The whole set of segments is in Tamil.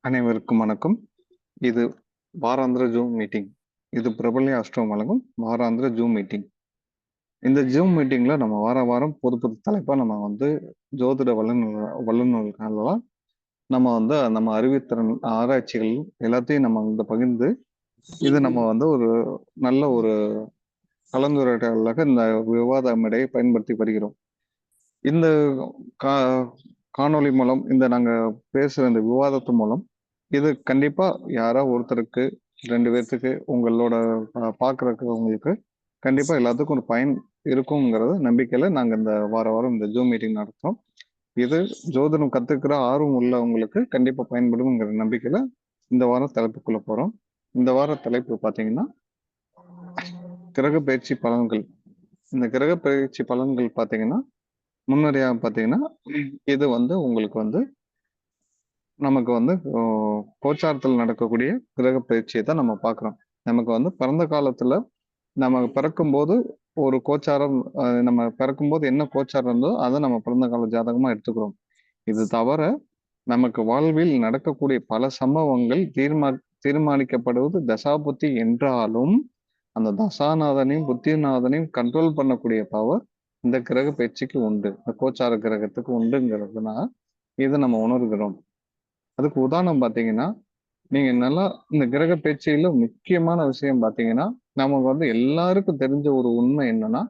அனைவருக்கும் வணக்கம். இது வாராந்திர ஜூம் மீட்டிங். இது பிரபல்ய அஷ்டோம் வழங்கும் வாராந்திர ஜூம் மீட்டிங். இந்த ஜூம் மீட்டிங்ல நம்ம வாரம் புது புது தலைப்பா நம்ம ஜோதிட வல்லுநர்களால் நம்ம அறிவுத்திறன் ஆராய்ச்சிகள் எல்லாத்தையும் நம்ம பகிர்ந்து இது நம்ம ஒரு நல்ல ஒரு கலந்துரையாடலாக இந்த விவாத மேடையை பயன்படுத்தி வருகிறோம். இந்த கா காணொளி மூலம் நாங்க பேசுற இந்த விவாதத்து மூலம் இது கண்டிப்பா யாரோ ஒருத்தருக்கு 2 பேர்த்துக்கு உங்களோட பார்க்குறவங்களுக்கு கண்டிப்பா எல்லாத்துக்கும் ஒரு பயன் இருக்குங்கிறத நம்பிக்கையில நாங்க இந்த வாரம் இந்த ஜூம் மீட்டிங் நடத்துறோம். இது ஜோதிடம் கத்துக்கிற ஆர்வம் உள்ளவங்களுக்கு கண்டிப்பா பயன்படும்ங்கிற நம்பிக்கையில இந்த வாரம் தலைப்புக்குள்ள போறோம். இந்த வார தலைப்பு பார்த்தீங்கன்னா, கிரக பயிற்சி பலன்கள். இந்த கிரக பயிற்சி பலன்கள் பார்த்தீங்கன்னா, முன்னறியா பார்த்தீங்கன்னா, இது உங்களுக்கு நமக்கு கோச்சாரத்தில் நடக்கக்கூடிய கிரக பயிற்சியை தான் நம்ம பார்க்குறோம். நமக்கு பிறந்த காலத்துல நம்ம பிறக்கும்போது ஒரு கோச்சாரம் நம்ம பிறக்கும்போது என்ன கோச்சாரம் இருந்தோ அதை நம்ம பிறந்த கால ஜாதகமா எடுத்துக்கிறோம். இது தவிர நமக்கு வாழ்வில் நடக்கக்கூடிய பல சம்பவங்கள் தீர்மானிக்கப்படுவது தசாபுத்தி என்றாலும் அந்த தசாநாதனையும் புத்திநாதனையும் கண்ட்ரோல் பண்ணக்கூடிய பவர் இந்த கிரக பயிற்சிக்கு உண்டு, இந்த கோச்சார கிரகத்துக்கு உண்டுங்கிறதுனால இதை நம்ம உணர்கிறோம். அதுக்கு உதாரணம் பார்த்தீங்கன்னா, நீங்க நல்லா இந்த கிரக பயிற்சியில முக்கியமான விஷயம் பார்த்தீங்கன்னா, நமக்கு எல்லாருக்கும் தெரிஞ்ச ஒரு உண்மை என்னன்னா,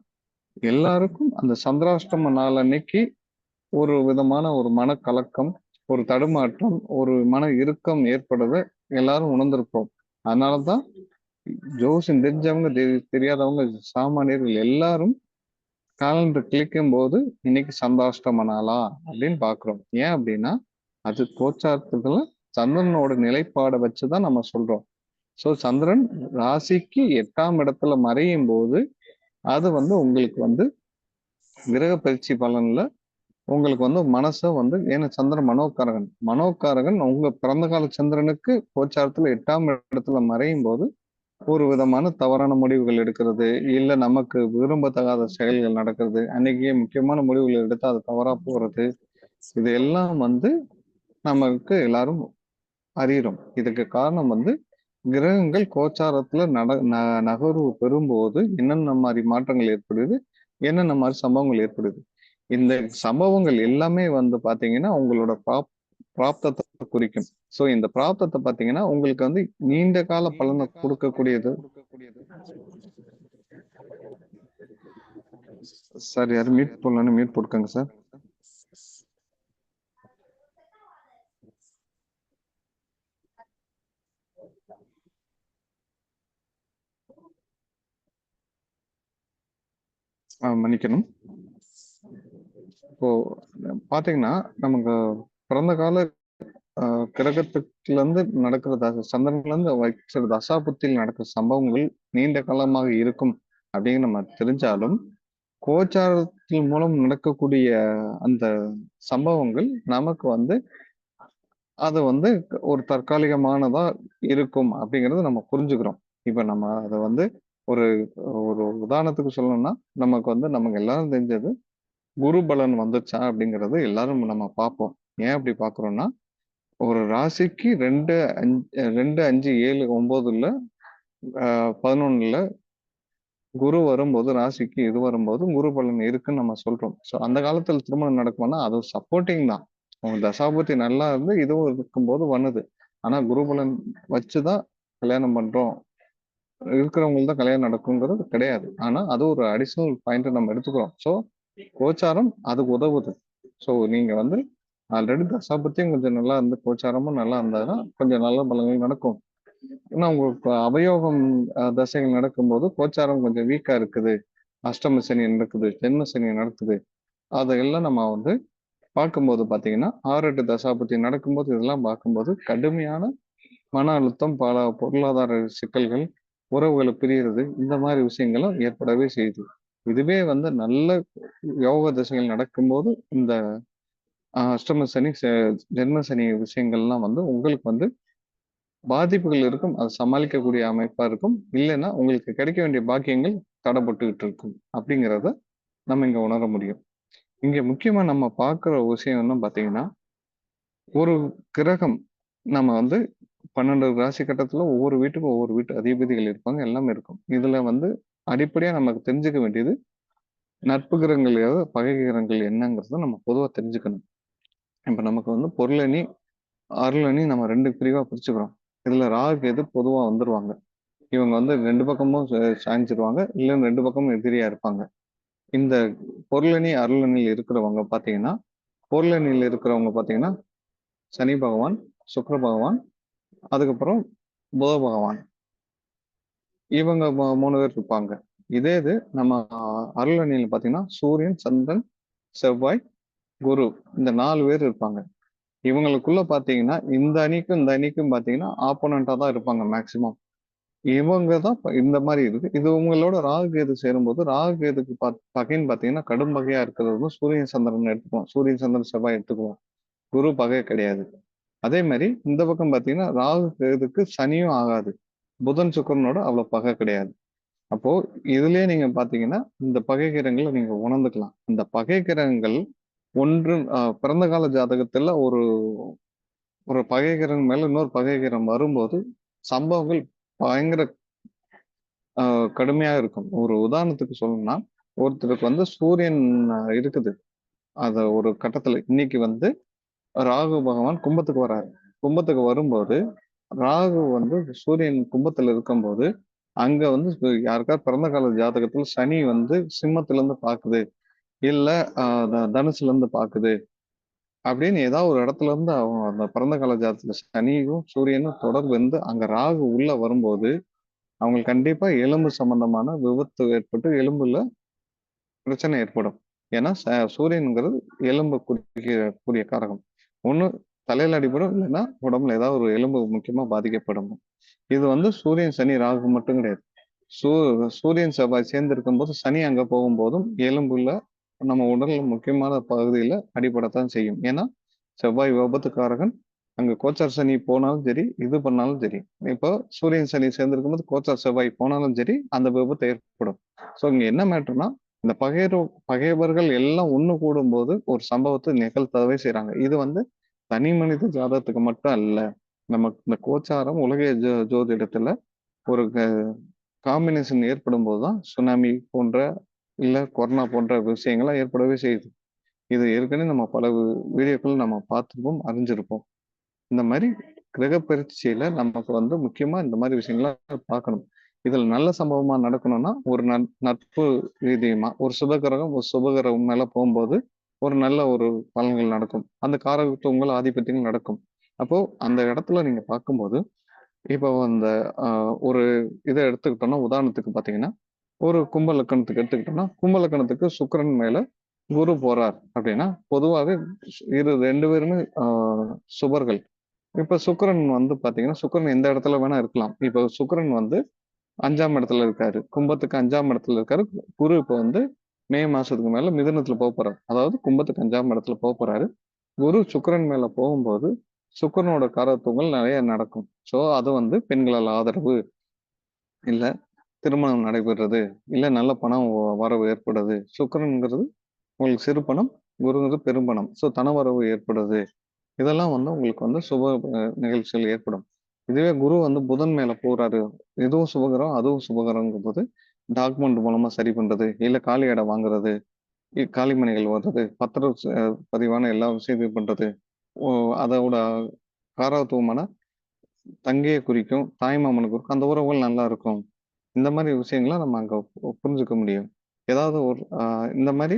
எல்லாருக்கும் அந்த சந்திராஷ்டம நாள் அன்னைக்கு ஒரு விதமான ஒரு மனக்கலக்கம், ஒரு தடுமாற்றம், ஒரு மன இறுக்கம் ஏற்படுறத எல்லாரும் உணர்ந்திருப்போம். அதனாலதான் ஜோசியம் தெரிஞ்சவங்க தெரியாதவங்க சாமானியர்கள் எல்லாரும் காலண்டர் கிளிக்கும் போது இன்னைக்கு சந்திராஷ்டம நாளா அப்படின்னு பாக்குறோம். ஏன் அப்படின்னா அது கோச்சாரத்துல சந்திரனோட நிலைப்பாடை வச்சுதான் நம்ம சொல்றோம். சோ சந்திரன் ராசிக்கு 8ஆம் இடத்துல மறையும் போது அது உங்களுக்கு கிரக பயிற்சி பலன்ல உங்களுக்கு மனசை ஏன்னா சந்திரன் மனோகாரகன் உங்க பிறந்த கால சந்திரனுக்கு கோச்சாரத்துல 8ஆம் இடத்துல மறையும் போது ஒரு விதமான தவறான முடிவுகள் எடுக்கிறது, இல்ல நமக்கு விரும்பத்தகாத செயல்கள் நடக்கிறது, அன்னைக்கு முக்கியமான முடிவுகள் எடுத்து அது தவறா போறது, இது எல்லாம் நமக்கு எல்லாரும் அறிகிறோம். இதுக்கு காரணம் கிரகங்கள் கோச்சாரத்துல நகர்வு பெறும்போது என்னென்ன மாதிரி மாற்றங்கள் ஏற்படுது, என்னென்ன மாதிரி சம்பவங்கள் ஏற்படுது. இந்த சம்பவங்கள் எல்லாமே பாத்தீங்கன்னா உங்களோட பிராப்தத்தை குறிக்கும். சோ இந்த பிராப்தத்தை பாத்தீங்கன்னா உங்களுக்கு நீண்ட கால பலனை கொடுக்கக்கூடியது. சார் யாரும் மீட் போடலான்னு மீட் போட்டுக்கோங்க சார். மன்னிக்கணும். இப்போ பாத்தீங்கன்னா நமக்கு பிறந்த கால கிரகத்துல இருந்து நடக்கிற சந்திரன்ல இருந்து வைக்கிற தசாபுத்தியில் நடக்கிற சம்பவங்கள் நீண்ட காலமாக இருக்கும் அப்படின்னு நம்ம தெரிஞ்சாலும் கோச்சாரத்தின் மூலம் நடக்கக்கூடிய அந்த சம்பவங்கள் நமக்கு அது ஒரு தற்காலிகமானதா இருக்கும் அப்படிங்கறத நம்ம புரிஞ்சுக்கிறோம். இப்ப நம்ம அதை ஒரு ஒரு உதாரணத்துக்கு சொல்லணும்னா நமக்கு எல்லாரும் தெரிஞ்சது குரு பலன் வந்துச்சா அப்படிங்கறது எல்லாரும் நம்ம பார்ப்போம். ஏன் அப்படி பாக்குறோம்னா ஒரு ராசிக்கு 2, 5, 7, 9ல 11ல குரு வரும்போது ராசிக்கு இது வரும்போது குரு பலன் இருக்குன்னு நம்ம சொல்றோம். ஸோ அந்த காலத்துல திருமணம் நடக்கும்னா அது சப்போர்ட்டிங் தான். உங்க தசாபுத்தி நல்லா இருந்து இதுவும் இருக்கும்போது பண்ணுது. ஆனா குரு பலன் வச்சுதான் கல்யாணம் பண்றோம், இருக்கிறவங்களுக்கு தான் கல்யாணம் நடக்குங்கிறது கிடையாது. ஆனா அது ஒரு அடிஷனல் பாயிண்ட் நம்ம எடுத்துக்கிறோம். ஸோ கோச்சாரம் அதுக்கு உதவுது. ஸோ நீங்க ஆல்ரெடி தசாபத்தியும் கொஞ்சம் நல்லா இருந்து கோச்சாரமும் நல்லா இருந்தாதான் கொஞ்சம் நல்ல பலன்கள் நடக்கும். ஏன்னா உங்களுக்கு அவயோகம் தசைகள் நடக்கும்போது கோச்சாரம் கொஞ்சம் வீக்கா இருக்குது, அஷ்டம சனி நடக்குது, ஜென்ம சனி நடக்குது, அதையெல்லாம் நம்ம பார்க்கும்போது பாத்தீங்கன்னா 6-8 தசாபத்தி நடக்கும்போது இதெல்லாம் பார்க்கும்போது கடுமையான மன அழுத்தம், பல பொருளாதார சிக்கல்கள், உறவுகளை பிரியறது, இந்த மாதிரி விஷயங்களும் ஏற்படவே செய்யுது. இதுவே நல்ல யோக திசைகள் நடக்கும்போது இந்த அஷ்டம சனி, ஜென்ம சனி விஷயங்கள்லாம் உங்களுக்கு பாதிப்புகள் இருக்கும். அதை சமாளிக்கக்கூடிய அமைப்பா இருக்கும். இல்லைன்னா உங்களுக்கு கிடைக்க வேண்டிய பாக்கியங்கள் தடைப்பட்டுக்கிட்டு இருக்கும் அப்படிங்கிறத நம்ம இங்க உணர முடியும். இங்க முக்கியமா நம்ம பார்க்குற விஷயம் என்ன பார்த்தீங்கன்னா, ஒரு கிரகம் நம்ம வந்து 12 ராசி கட்டத்துல ஒவ்வொரு வீட்டுக்கும் ஒவ்வொரு வீட்டு அதிபதிகள் இருப்பாங்க. எல்லாமே இருக்கும். இதுல வந்து அடிப்படையா நமக்கு தெரிஞ்சுக்க வேண்டியது நட்பு கிரகங்கள் எது, பகை கிரகங்கள் என்னங்கிறத நம்ம பொதுவா தெரிஞ்சுக்கணும். இப்ப நமக்கு வந்து பொருளணி, அருளணி நம்ம 2 பிரிவா பிரிச்சுக்கிறோம். இதுல ராகு, கேது பொதுவா வந்துருவாங்க. இவங்க வந்து 2 பக்கமும் சாய்ஞ்சிருவாங்க. இல்ல 2 பக்கமும் எதிரியா இருப்பாங்க. இந்த பொருளணி, அருளணியில் இருக்கிறவங்க பார்த்தீங்கன்னா, பொருளணியில் இருக்கிறவங்க பார்த்தீங்கன்னா, சனி பகவான், சுக்கிர பகவான், அதுக்கப்புறம் புத பகவான். இவங்க 3 பேர் இருப்பாங்க. இதே இது நம்ம அருளணியில பார்த்தீங்கன்னா, சூரியன், சந்திரன், செவ்வாய், குரு இந்த 4 பேர் இருப்பாங்க. இவங்களுக்குள்ள பார்த்தீங்கன்னா, இந்த அணிக்கும், இந்த அணிக்கும் பார்த்தீங்கன்னா, ஆப்போனன்ட்டா தான் இருப்பாங்க மேக்ஸிமம். இவங்க தான் இந்த மாரி இருக்கு. இது உங்களோட ராகு, கேது சேரும்போது, ராகு, கேதுக்கு பகைன்னு பார்த்தீங்கன்னா, கடும் பகையா இருக்கிறது வந்து சூரியன், சந்திரன் எடுத்துக்குவோம். சூரியன், சந்திரன், செவ்வாய் எடுத்துக்குவோம். குரு பகை கிடையாது. அதே மாரி இந்த பக்கம் பார்த்தீங்கன்னா, ராகு, கேதுக்கு சனியும் ஆகாது. புதன், சுக்கிரனோட அவ்வளோ பகை கிடையாது. அப்போ இதுலயே நீங்க பார்த்தீங்கன்னா, இந்த பகை கிரகங்கள நீங்க உணர்ந்துக்கலாம். இந்த பகை கிரகங்கள் ஒன்று பிறந்த கால ஜாதகத்துல ஒரு ஒரு பகை கிரகம் மேல இன்னொரு பகை கிரகம் வரும்போது, சம்பவங்கள் பயங்கர கடுமையா இருக்கும். ஒரு உதாரணத்துக்கு சொல்லணும்னா, ஒருத்தருக்கு வந்து சூரியன் இருக்குது. அத ஒரு கட்டத்துல இன்னைக்கு வந்து ராகு பகவான் கும்பத்துக்கு வராரு. கும்பத்துக்கு வரும்போது, ராகு வந்து சூரியன் கும்பத்துல இருக்கும்போது, அங்க வந்து யாருக்காவது பிறந்த கால ஜாதகத்துல சனி வந்து சிம்மத்துல இருந்து பாக்குது. இல்ல தனுசுல இருந்து பாக்குது. அப்படின்னு ஏதாவது ஒரு இடத்துல இருந்து அவங்க அந்த பிறந்த கால ஜாதகத்துல சனியும், சூரியனும் தொடர்பு வந்து அங்க ராகு உள்ள வரும்போது, அவங்களுக்கு கண்டிப்பா எலும்பு சம்பந்தமான விபத்து ஏற்பட்டு எலும்புல பிரச்சனை ஏற்படும். ஏன்னா சூரியன்ங்கிறது எலும்பு குறிக்கக்கூடிய காரகம். ஒண்ணு தலையில அடிபடும், இல்லைன்னா உடம்புல ஏதாவது ஒரு எலும்பு முக்கியமா பாதிக்கப்படும். இது வந்து சூரியன், சனி, ராகு மட்டும் கிடையாது. சூ சூரியன், செவ்வாய் சேர்ந்து இருக்கும்போது சனி அங்க போகும்போதும் எலும்புல நம்ம உடல்ல முக்கியமான பகுதியில அடிபடத்தான் செய்யும். ஏன்னா செவ்வாய் விபத்துக்காரகன். அங்க கோச்சார் சனி போனாலும் சரி, இது பண்ணாலும் சரி. இப்போ சூரியன், சனி சேர்ந்திருக்கும்போது கோச்சார் செவ்வாய் போனாலும் சரி, அந்த விபத்து ஏற்படும். ஸோ இங்க என்ன மேட்டர்னா, இந்த பகைவர்கள் எல்லாம் ஒண்ணு கூடும்போது ஒரு சம்பவத்தை நிகழ்த்தவே செய்றாங்க. இது வந்து தனி மனித ஜாதகத்துக்கு மட்டும் அல்ல. நமக்கு இந்த கோச்சாரம் உலக ஜோதிடத்துல ஒரு காம்பினேஷன் ஏற்படும்போது தான் சுனாமி போன்ற, இல்ல கொரோனா போன்ற விஷயங்கள்லாம் ஏற்படவே செய்யுது. இது ஏற்கனவே நம்ம பல வீடியோக்கள் நம்ம பார்த்திருப்போம், அறிஞ்சிருப்போம். இந்த மாரி கிரகப்பெயர்ச்சியில நமக்கு வந்து முக்கியமா இந்த மாரி விஷயங்கள பார்க்கணும். இதுல நல்ல சம்பவமா நடக்கணும்னா, ஒரு நட்பு ரீதியமா ஒரு சுபகிரகம், ஒரு சுபகிரகம் மேல போம்போது, ஒரு நல்ல ஒரு பலன்கள் நடக்கும். அந்த காரகத்துவங்கள், ஆதிபத்தியங்கள் நடக்கும். அப்போ அந்த இடத்துல நீங்க பார்க்கும்போது, இப்போ அந்த அ ஒரு இத எடுத்துக்கிட்டோம்னா, உதாரணத்துக்கு பார்த்தீங்கன்னா, ஒரு கும்ப லக்கணத்துக்கு எடுத்துக்கிட்டோம்னா, கும்ப லக்கணத்துக்கு சுக்கிரன் மேல குரு போறார் அப்படின்னா, பொதுவாவே 2 பேருமே சுபர்கள். இப்ப சுக்கிரன் வந்து பாத்தீங்கன்னா, சுக்கிரன் எந்த இடத்துல வேணா இருக்கலாம். இப்ப சுக்கிரன் வந்து 5ஆம் இடத்துல இருக்காரு. கும்பத்துக்கு 5ஆம் இடத்துல இருக்காரு. குரு இப்ப வந்து மே மாசத்துக்கு மேல மிதுனத்துல போறாரு. அதாவது கும்பத்துக்கு 5ஆம் இடத்துல போறாரு. குரு சுக்கிரன் மேல போகும்போது, சுக்கிரனோட காரகத்துவங்கள் நெறைய நடக்கும். சோ, அது வந்து பெண்களால் ஆதரவு, இல்ல திருமணம் நடைபெறுறது, இல்ல நல்ல பணம் வரவு ஏற்படுது. சுக்கிரன்ங்கிறது உங்களுக்கு சிறு பணம், குருங்கிறது பெரும்பணம். சோ, தனவரவு ஏற்படுது. இதெல்லாம் வந்து உங்களுக்கு வந்து சுப நிகழ்ச்சிகள் ஏற்படும். இதுவே குரு வந்து புதன் மேல போறாரு. இதுவும் சுபகிரகம், அதுவும் சுபகிரகங்கும்போது, டாக்குமெண்ட் மூலமா சரி பண்றது, இல்ல காலி இடம் வாங்குறது, காலி மனைகள் வர்றது, பத்திரம் பதிவான எல்லா விஷயத்தையும் பண்றது. ஓ அதோட காரகத்துவமான தங்கைய குறிக்கும், தாய்மாமன குறிக்கும். அந்த உறவுகள் நல்லா இருக்கும். இந்த மாரி விஷயங்கள நம்ம அங்க புரிஞ்சுக்க முடியும். ஏதாவது ஒரு இந்த மாரி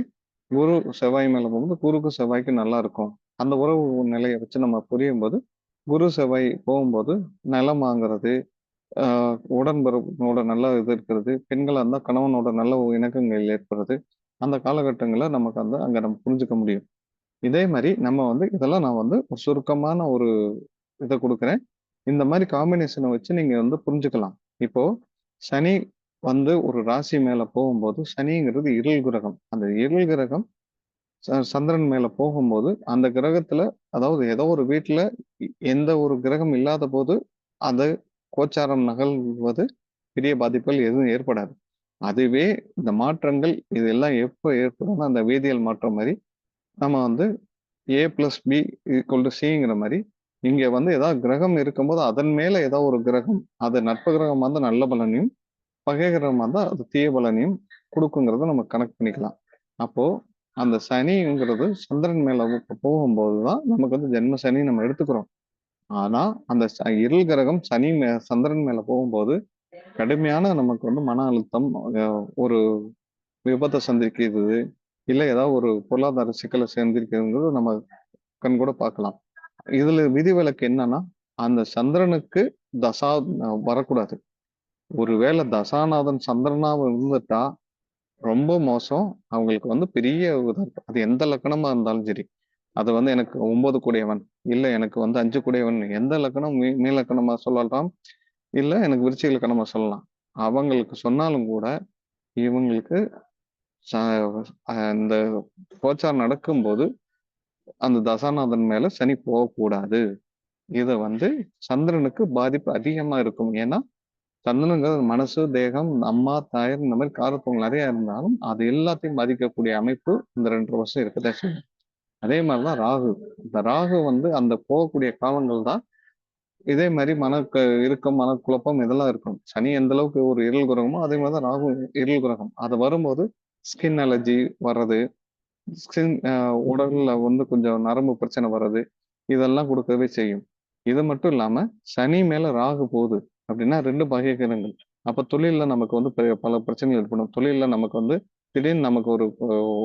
குரு செவ்வாய் மேல போகும்போது, குருக்கும் செவ்வாய்க்கும் நல்லா இருக்கும். அந்த உறவு நிலைய வச்சு நம்ம புரியும்போது, குரு செவ்வாய் போகும்போது நிலம் வாங்குறது, ஆ உடன்பிறப்போட நல்ல இது இருக்கிறது, பெண்களா இருந்தா கணவனோட நல்ல இணக்கங்கள் ஏற்படுறது, அந்த காலகட்டங்கள்ல நமக்கு வந்து அங்க நம்ம புரிஞ்சுக்க முடியும். இதே மாரி நம்ம வந்து இதெல்லாம் நான் வந்து ஒரு சுருக்கமான ஒரு இத குடுக்குறேன். இந்த மாரி காம்பினேஷன வச்சு நீங்க வந்து புரிஞ்சுக்கலாம். இப்போ சனி வந்து ஒரு ராசி மேல போகும்போது, சனிங்கிறது இருள் கிரகம். அந்த இருள் கிரகம் சந்திரன் மேல போகும்போது, அந்த கிரகத்துல அதாவது ஏதோ ஒரு வீட்ல எந்த ஒரு கிரகம் இல்லாதபோது, அது கோச்சாரம் நகல்வது பெரிய பாதிப்புகள் எதுவும் ஏற்படாது. அதுவே இந்த மாற்றங்கள் இதெல்லாம் எப்ப ஏற்படும்னா, அந்த வேதியியல் மாற்றம் மாரி, நம்ம வந்து A+B = Cங்கிற மாரி, இங்க வந்து ஏதாவது கிரகம் இருக்கும்போது அதன் மேல ஏதோ ஒரு கிரகம், அது நட்பு கிரகமா இருந்தா நல்ல பலனையும், பகை கிரகமா இருந்தா அது தீய பலனையும் கொடுக்குங்கிறத நம்ம கணக்கு பண்ணிக்கலாம். அப்போ அந்த சனிங்கிறது சந்திரன் மேல போகும்போதுதான் நமக்கு வந்து ஜென்ம சனி நம்ம எடுத்துக்கிறோம். ஆனா அந்த இருள் கிரகம் சந்திரன் மேல போகும்போது கடுமையான நமக்கு வந்து மன அழுத்தம், ஒரு விபத்தை சந்திக்கிறது, இல்ல ஏதாவது ஒரு பொருளாதார சிக்கலை சந்திக்கிறதுங்கிறது நம்ம கண் கூட பார்க்கலாம். இதுல விதிவிலக்கு என்னன்னா, அந்த சந்திரனுக்கு தசா வரக்கூடாது. ஒருவேளை தசாநாதன் சந்திரனா இருந்துட்டா ரொம்ப மோசம். அவங்களுக்கு வந்து பெரிய அது எந்த லக்கணமா இருந்தாலும் சரி. அது வந்து எனக்கு 9 கூடையவன், இல்ல எனக்கு வந்து 5 கூடையவன், எந்த லக்கணம் மீலக்கணமா சொல்லலாம், இல்ல எனக்கு விருச்சிக லக்கணமா சொல்லலாம். அவங்களுக்கு சொன்னாலும் கூட இவங்களுக்கு இந்த கோச்சாரம் நடக்கும்போது அந்த தசாநாதன் மேல சனி போகக்கூடாது. இத வந்து சந்திரனுக்கு பாதிப்பு அதிகமா இருக்கும். ஏன்னா சந்திரனுங்கிறது மனசு, தேகம், அம்மா, தாயார் இந்த மாதிரி காரத்துவங்கள் நிறைய இருந்தாலும் அது எல்லாத்தையும் பாதிக்கக்கூடிய அமைப்பு இந்த 2 வருஷம் இருக்கதான் செய்யும். அதே மாதிரிதான் ராகு. இந்த ராகு வந்து அந்த போகக்கூடிய காலங்கள் தான் இதே மாதிரி இருக்கும், மனக்குழப்பம் இதெல்லாம் இருக்கும். சனி எந்த அளவுக்கு ஒரு இருள் கிரகமோ அதே மாதிரிதான் ராகு இருள் கிரகம். அது வரும்போது ஸ்கின் அலர்ஜி வர்றது, ஸ்கின் உடல்ல வந்து கொஞ்சம் நரம்பு பிரச்சனை வர்றது, இதெல்லாம் கொடுக்கவே செய்யும். இது மட்டும் இல்லாம சனி மேல ராகு போகுது அப்படின்னா 2 பகை கிரகங்கள். அப்ப தொழில்ல நமக்கு வந்து பல பிரச்சனைகள் ஏற்படும். தொழில்ல நமக்கு வந்து திடீர்னு நமக்கு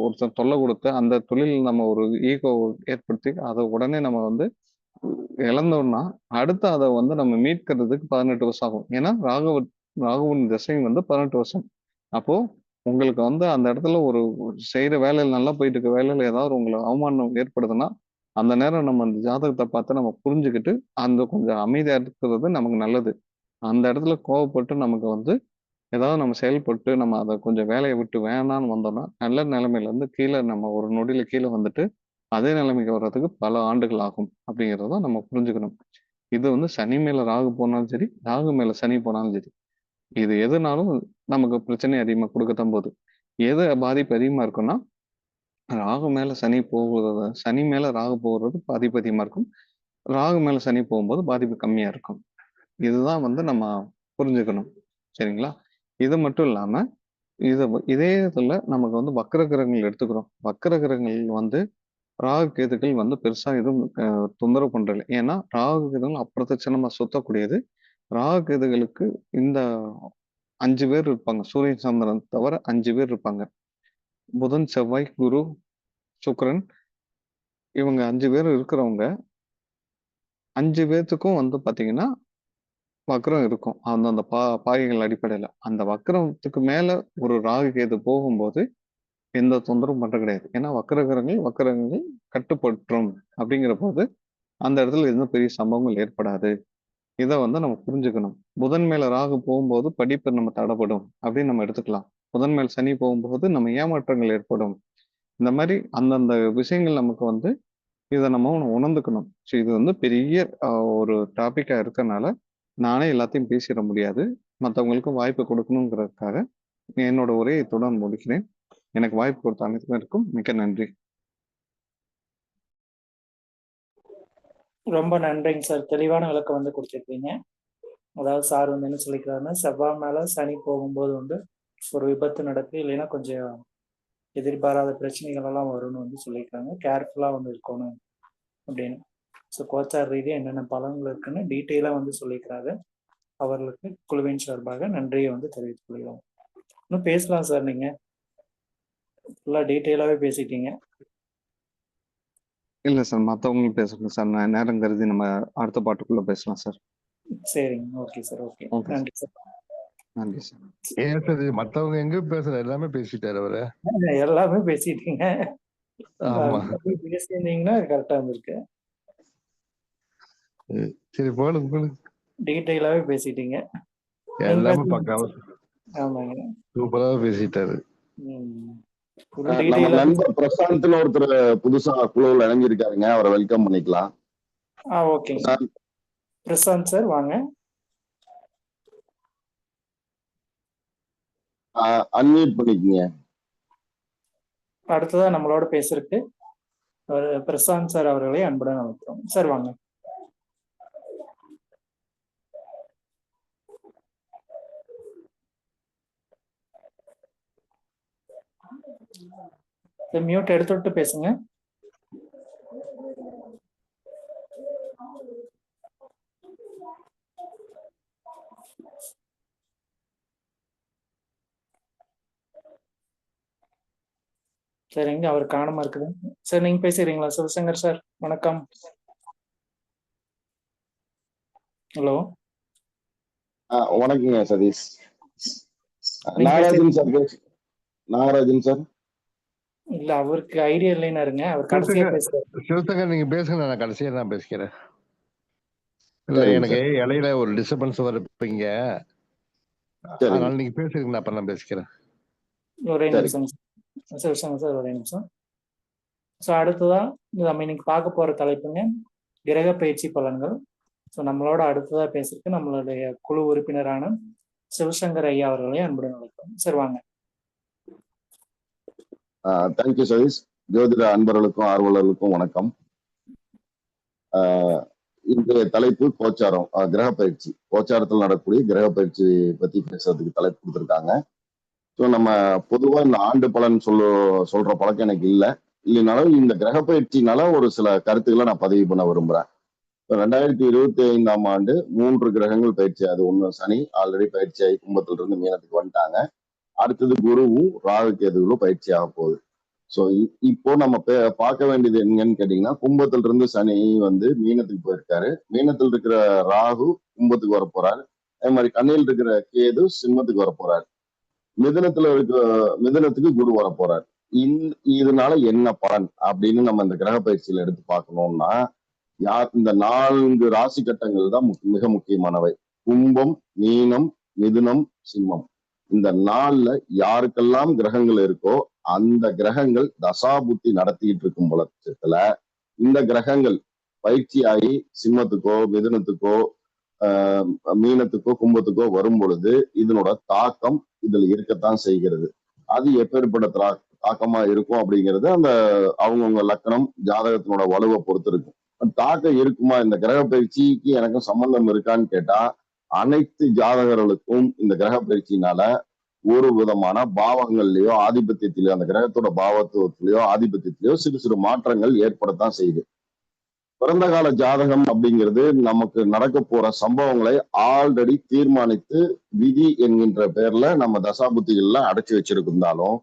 ஒருத்தர் தொல்லை கொடுத்து அந்த தொழில் நம்ம ஒரு ஈகோ ஏற்படுத்தி அதை உடனே நம்ம வந்து இழந்தோம்னா அடுத்து அதை வந்து நம்ம மீட்கிறதுக்கு 18 வருஷம் ஆகும். ஏன்னா ராகுவின் திசையும் வந்து 18 வருஷம். அப்போ உங்களுக்கு வந்து அந்த இடத்துல ஒரு செய்யற வேலையில நல்லா போயிட்டு இருக்க வேலையில ஏதாவது உங்களுக்கு அவமானம் ஏற்படுதுன்னா அந்த நேரம் நம்ம அந்த ஜாதகத்தை பார்த்து நம்ம புரிஞ்சுக்கிட்டு அந்த கொஞ்சம் அமைதியா இருக்கிறது நமக்கு நல்லது. அந்த இடத்துல கோவப்பட்டு நமக்கு வந்து ஏதாவது நம்ம செயல்பட்டு நம்ம அதை கொஞ்சம் வேலையை விட்டு வேணான்னு வந்தோம்னா நல்ல நிலைமையில இருந்து கீழே நம்ம ஒரு நொடியில கீழே வந்துட்டு அதே நிலைமைக்கு வர்றதுக்கு பல ஆண்டுகள் ஆகும் அப்படிங்கிறத நம்ம புரிஞ்சுக்கணும். இது வந்து சனி மேல ராகு போனாலும் சரி, ராகு மேல சனி போனாலும் சரி, இது எதுனாலும் நமக்கு பிரச்சனை அதிகமா கொடுக்கத்தான் போகுது. எது பாதிப்பு அதிகமா இருக்குன்னா ராகு மேல சனி போகுறது, சனி மேல ராகு போகிறது பாதிப்பு அதிகமா இருக்கும். ராகு மேல சனி போகும்போது பாதிப்பு கம்மியா இருக்கும். இதுதான் வந்து நம்ம புரிஞ்சுக்கணும். சரிங்களா? இது மட்டும் இல்லாம இதே இதுல நமக்கு வந்து வக்ர கிரகங்கள் எடுத்துக்கிறோம். வக்ர கிரகங்கள் வந்து ராகு கேதுக்கள் வந்து பெருசா எதுவும் தொந்தரவு பண்றதில்ல. ஏன்னா ராகு கேதுகள் அப்பிரதட்சணமா சுத்தக்கூடியது. ராகு கேதுகளுக்கு இந்த 5 பேர் இருப்பாங்க. சூரியன், சந்திரன் தவிர 5 பேர் இருப்பாங்க. புதன், செவ்வாய், குரு, சுக்கிரன், இவங்க 5 பேர் இருக்கிறவங்க 5 பேத்துக்கும் வந்து பாத்தீங்கன்னா வக்ரம் இருக்கும். அந்தந்த பாகைகள் அடிப்படையில. அந்த வக்ரத்துக்கு மேல ஒரு ராகு கேது போகும்போது எந்த தொந்தரவும் பண்றது கிடையாது. ஏன்னா வக்ரங்கள் கட்டுப்பற்றும் அப்படிங்கிற போது அந்த இடத்துல எதுவும் பெரிய சம்பவங்கள் ஏற்படாது. இத வந்து நம்ம புரிஞ்சுக்கணும். புதன் மேல ராகு போகும்போது படிப்பு நம்ம தடைப்படும் அப்படின்னு நம்ம எடுத்துக்கலாம். புதன் மேல் சனி போகும்போது நம்ம ஏமாற்றங்கள் ஏற்படும். இந்த மாதிரி அந்தந்த விஷயங்கள் நமக்கு வந்து இதை நம்ம உணர்ந்துக்கணும். ஸோ இது வந்து பெரிய ஒரு டாபிக்கா இருக்கறனால நானே எல்லாத்தையும் பேசிட முடியாது. மற்றவங்களுக்கும் வாய்ப்பு கொடுக்கணுங்கிறதுக்காக என்னோட உரையை இத்துடன் முடிக்கிறேன். எனக்கு வாய்ப்பு கொடுத்த அனைவருக்கும் மிக்க நன்றி. ரொம்ப நன்றிங்க சார். தெளிவான விளக்கம் வந்து கொடுத்துருக்கீங்க. அதாவது சார் வந்து என்ன சொல்லிக்கிறாருன்னா, செவ்வாய் மேல சனி போகும்போது வந்து ஒரு விபத்து நடக்கு, இல்லைன்னா கொஞ்சம் எதிர்பாராத பிரச்சனைகள் எல்லாம் வரும்னு வந்து சொல்லியிருக்காங்க. கேர்ஃபுல்லா வந்து இருக்கணும் அப்படின்னு. ஸோ கோச்சார் ரீதியாக என்னென்ன பலன்கள் இருக்குன்னு டீட்டெயிலாக வந்து சொல்லிக்கிறாரு. அவர்களுக்கு குழுவின் சார்பாக நன்றியை வந்து தெரிவித்துக் கொள்கிறோம். இன்னும் பேசலாம் சார், நீங்க ஃபுல்லா டீட்டெயிலாவே பேசிட்டீங்க. இல்ல சார், மற்றவங்களும் பேசணும் சார். நான் நேரம் கருதி நம்ம அடுத்த பாட்டுக்குள்ள பேசலாம் சார். சரிங்க, ஓகே சார். ஓகே, நன்றி சார். நன்றி சார். ஏன் சார் மத்தவங்க எங்க பேசுற எல்லாமே பேசிட்டாரு அவரு. எல்லாமே பேசிட்டீங்க. ஆமா, பேசியிருந்தீங்கன்னா கரெக்டா இருந்திருக்கு. சரி போடுங்க. டீட்டெயிலாவே பேசிட்டீங்க. எல்லாமே பக்காவா ஆமாங்க, சூப்பரா பேசிட்டாரு. நம்ம நண்பர் பிரசாந்த்னு ஒருத்தர் புதுசா குழுவில் இணைஞ்சிருக்காருங்க, அவரை வெல்கம் பண்ணிக்கலாம். ஓகேங்க பிரசாந்த் சார், வாங்க. அன்மியூட் பண்ணிக்கங்க. அடுத்ததா நம்மளோட பேசுறதுக்கு பிரசாந்த் சார் அவர்களை அன்புடன் அழைக்கிறோம். சார் வாங்க. மியூட் எடுத்து விட்டு பேசுங்க. சார் எங்க அவர் காணாம இருக்குது. சார் நீங்க பேசுறீங்களா? சிவசங்கர் சார் வணக்கம். ஹலோ வணக்கங்க சதீஷ். நீங்க நாகராஜன் சார் நாகராஜன் சார் இல்ல, அவருக்கு ஐடியா இல்லைன்னு இருங்க. அவர் கடைசியா பேசுறாரு. சிவசங்கர் நீங்க பேசுங்க, நான் கடைசியா தான் பேசிக்கிறேன். இல்ல எனக்கு இடையில ஒரு டிஸ்டர்பன்ஸ் வரப்பீங்க, அதனால நீங்க பேசுறீங்க, நான் அப்புறம் நான் பேசிக்கிறேன். ஒரே நிமிஷம் சிவசங்கர் சார், ஒரே நிமிஷம். ஸோ அடுத்ததா நம்ம இன்னைக்கு பார்க்க போற தலைப்புங்க கிரக பயிற்சி பலன்கள். ஸோ நம்மளோட அடுத்ததா பேசுறதுக்கு நம்மளுடைய குழு உறுப்பினரான சிவசங்கர் ஐயா அவர்களையும் அன்புடன் அழைக்கிறோம். சார் வாங்க. தேங்க்யூ சதீஷ். ஜோதிட அன்பர்களுக்கும் ஆர்வலர்களுக்கும் வணக்கம். இன்றைய தலைப்பு கோச்சாரம், கிரக பயிற்சி, கோச்சாரத்தில் நடக்கக்கூடிய கிரக பயிற்சி பத்தி பேசுறதுக்கு தலைப்பு கொடுத்துருக்காங்க. ஸோ நம்ம பொதுவா இந்த ஆண்டு பலன் சொல்ற பழக்கம் எனக்கு இல்லைனாலும் இந்த கிரக பயிற்சினால ஒரு சில கருத்துக்களை நான் பதிவு பண்ண விரும்புறேன். 2025ஆம் ஆண்டு 3 கிரகங்கள் பயிற்சி. அது ஒண்ணு சனி ஆல்ரெடி பயிற்சியாகி கும்பத்திலிருந்து மீனத்துக்கு வந்துட்டாங்க. அடுத்தது குருவும் ராகு கேதுகளும் பயிற்சி ஆக போகுது. ஸோ இப்போ நம்ம பார்க்க வேண்டியது என்னன்னு கேட்டீங்கன்னா, கும்பத்திலிருந்து சனி மீனத்துக்கு போயிருக்காரு. மீனத்தில் இருக்கிற ராகு கும்பத்துக்கு வர போறாரு. அதே மாதிரி கண்ணியில் இருக்கிற கேது சிம்மத்துக்கு வர போறாரு. மிதுனத்துக்கு குரு வர போறாரு. இதனால என்ன பலன் அப்படின்னு நம்ம இந்த கிரக பயிற்சியில எடுத்து பார்க்கணும்னா, இந்த 4 ராசி கட்டங்கள் தான் மிக முக்கியமானவை. கும்பம், மீனம், மிதுனம், சிம்மம். இந்த 4ல யாருக்கெல்லாம் கிரகங்கள் இருக்கோ அந்த கிரகங்கள் தசாபுத்தி நடத்திட்டு இருக்கும் பட்சத்துல இந்த கிரகங்கள் பயிற்சியாகி சிம்மத்துக்கோ மிதுனத்துக்கோ மீனத்துக்கோ கும்பத்துக்கோ வரும் பொழுது இதனோட தாக்கம் இதுல இருக்கத்தான் செய்கிறது. அது எப்பேற்பட்ட தாக்கமா இருக்கும் அப்படிங்கிறது அந்த அவங்கவுங்க லக்கணம் ஜாதகத்தினோட வலுவை பொறுத்து இருக்கும். தாக்கம் இருக்குமா, இந்த கிரக பயிற்சிக்கு எனக்கும் சம்பந்தம் இருக்கான்னு கேட்டா, அனைத்து ஜாதகர்களுக்கும் இந்த கிரக பயிற்சினால ஒரு விதமான பாவங்கள்லயோ ஆதிபத்தியத்திலயோ, அந்த கிரகத்தோட பாவத்துவத்திலயோ ஆதிபத்தியத்திலயோ சிறு சிறு மாற்றங்கள் ஏற்படத்தான் செய்யுது. பிறந்த கால ஜாதகம் அப்படிங்கிறது நமக்கு நடக்க போற சம்பவங்களை ஆல்ரெடி தீர்மானித்து விதி என்கின்ற பேர்ல நம்ம தசாபுத்திகள்ல அடைச்சு வச்சிருந்தாலும்,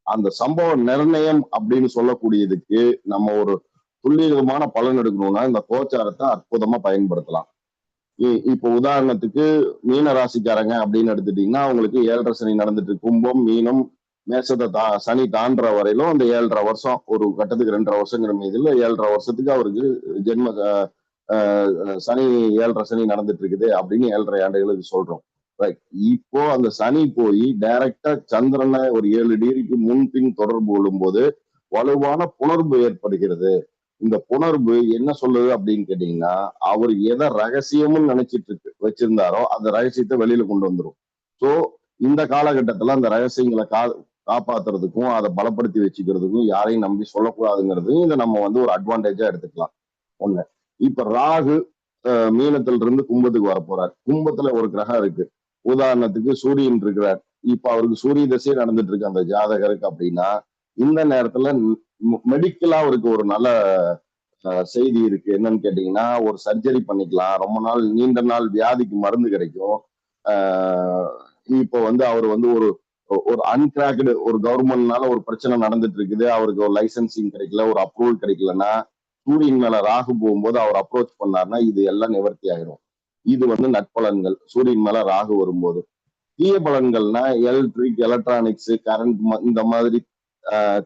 அந்த சம்பவ நிர்ணயம் அப்படின்னு சொல்லக்கூடியதுக்கு நம்ம ஒரு துல்லியமான பலன் எடுக்கணும்னா இந்த கோச்சாரத்தை அற்புதமா பயன்படுத்தலாம். இப்போ உதாரணத்துக்கு மீன ராசிக்காரங்க அப்படின்னு எடுத்துட்டீங்கன்னா, அவங்களுக்கு 7.5 சனி நடந்துட்டு, கும்பம் மீனம் மேசத்தை சனி தாண்டுற வரையிலும் அந்த 7.5 வருஷம், ஒரு கட்டத்துக்கு 2.5 வருஷங்கிற மீதுல 7.5 வருஷத்துக்கு அவருக்கு ஜென்ம சனி 7.5 சனி நடந்துட்டு இருக்குது அப்படின்னு 7.5 ஆண்டுகளுக்கு சொல்றோம். ரைட். இப்போ அந்த சனி போய் டைரக்டா சந்திரனை ஒரு 7 டிகிரிக்கு முன்பின் தொடர்பு கொள்ளும்போது வலுவான புணர்வு ஏற்படுகிறது. இந்த புணர்வு என்ன சொல்லுது அப்படின்னு கேட்டீங்கன்னா, அவர் எதை ரகசியமும் நினைச்சிட்டு வச்சிருந்தாரோ அந்த ரகசியத்தை வெளியில கொண்டு வந்துடும். சோ இந்த காலகட்டத்துல அந்த ரகசியங்களை காப்பாத்துறதுக்கும் அதை பலப்படுத்தி வச்சுக்கிறதுக்கும் யாரையும் நம்பி சொல்லக்கூடாதுங்கிறதையும் இதை நம்ம ஒரு அட்வான்டேஜா எடுத்துக்கலாம். ஒண்ணு. இப்ப ராகு மீனத்துல இருந்து கும்பத்துக்கு வர போறார். கும்பத்துல ஒரு கிரகம் இருக்கு. உதாரணத்துக்கு சூரியன் இருக்கிறார். இப்ப அவருக்கு சூரிய தசை நடந்துட்டு இருக்கு அந்த ஜாதகருக்கு அப்படின்னா, இந்த நேரத்துல மெடிக்கலா அவருக்கு ஒரு நல்ல செய்தி இருக்கு. என்னன்னு கேட்டீங்கன்னா, ஒரு சர்ஜரி பண்ணிக்கலாம், ரொம்ப நாள் நீண்ட நாள் வியாதிக்கு மருந்து கிடைக்கும். இப்போ அவர் ஒரு அன்கிராக்டு ஒரு கவர்மெண்ட்னால ஒரு பிரச்சனை நடந்துட்டு இருக்குது, அவருக்கு ஒரு லைசன்சிங் கிடைக்கல, ஒரு அப்ரூவல் கிடைக்கலன்னா, சூரியன் மேல ராகு போகும்போது அவர் அப்ரோச் பண்ணாருன்னா இது எல்லாம் நிவர்த்தி ஆயிரும். இது நட்பலன்கள் சூரியன் மேல ராகு வரும்போது. தீய பலன்கள்னா எலக்ட்ரிக், எலக்ட்ரானிக்ஸ், கரண்ட், இந்த மாதிரி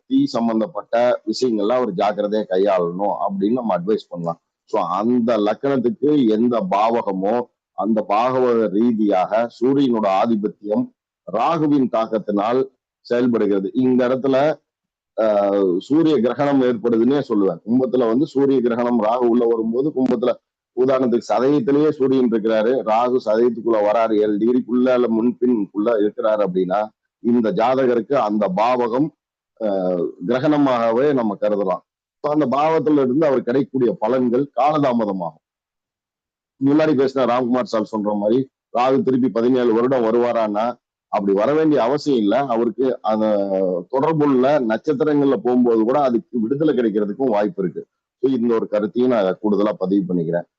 தீ சம்பந்தப்பட்ட விஷயங்கள்லாம் அவர் ஜாக்கிரதையா கையாளணும் அப்படின்னு நம்ம அட்வைஸ் பண்ணலாம். ஸோ அந்த லக்கணத்துக்கு எந்த பாவகமோ அந்த பாகவ ரீதியாக சூரியனோட ஆதிபத்தியம் ராகுவின் தாக்கத்தினால் செயல்படுகிறது. இந்த இடத்துல சூரிய கிரகணம் ஏற்படுதுன்னே சொல்லுவேன். கும்பத்துல சூரிய கிரகணம் ராகு உள்ள வரும்போது, கும்பத்துல உதாரணத்துக்கு சதயத்திலேயே சூரியன் இருக்கிறாரு, ராகு சதயத்துக்குள்ள வராரு, 7 டிகிரிக்குள்ள இல்ல முன்பின்குள்ள இருக்கிறாரு அப்படின்னா இந்த ஜாதகருக்கு அந்த பாவகம் கிரகணமாகவே நம்ம கருதலாம். அந்த பாவத்துல இருந்து அவர் கிடைக்கக்கூடிய பலன்கள் காலதாமதமாகும். முன்னாடி பேசின ராம்குமார் சார் சொல்ற மாதிரி ராகு திருப்பி 17 வருடம் வருவாரான்னா அப்படி வர வேண்டிய அவசியம் இல்லை. அவருக்கு அந்த தொடர்புள்ள நட்சத்திரங்கள்ல போகும்போது கூட அதுக்கு விடுதலை கிடைக்கிறதுக்கும் வாய்ப்பு இருக்கு. இந்த ஒரு கருத்தையும் நான் கூடுதலா பதிவு பண்ணிக்கிறேன்.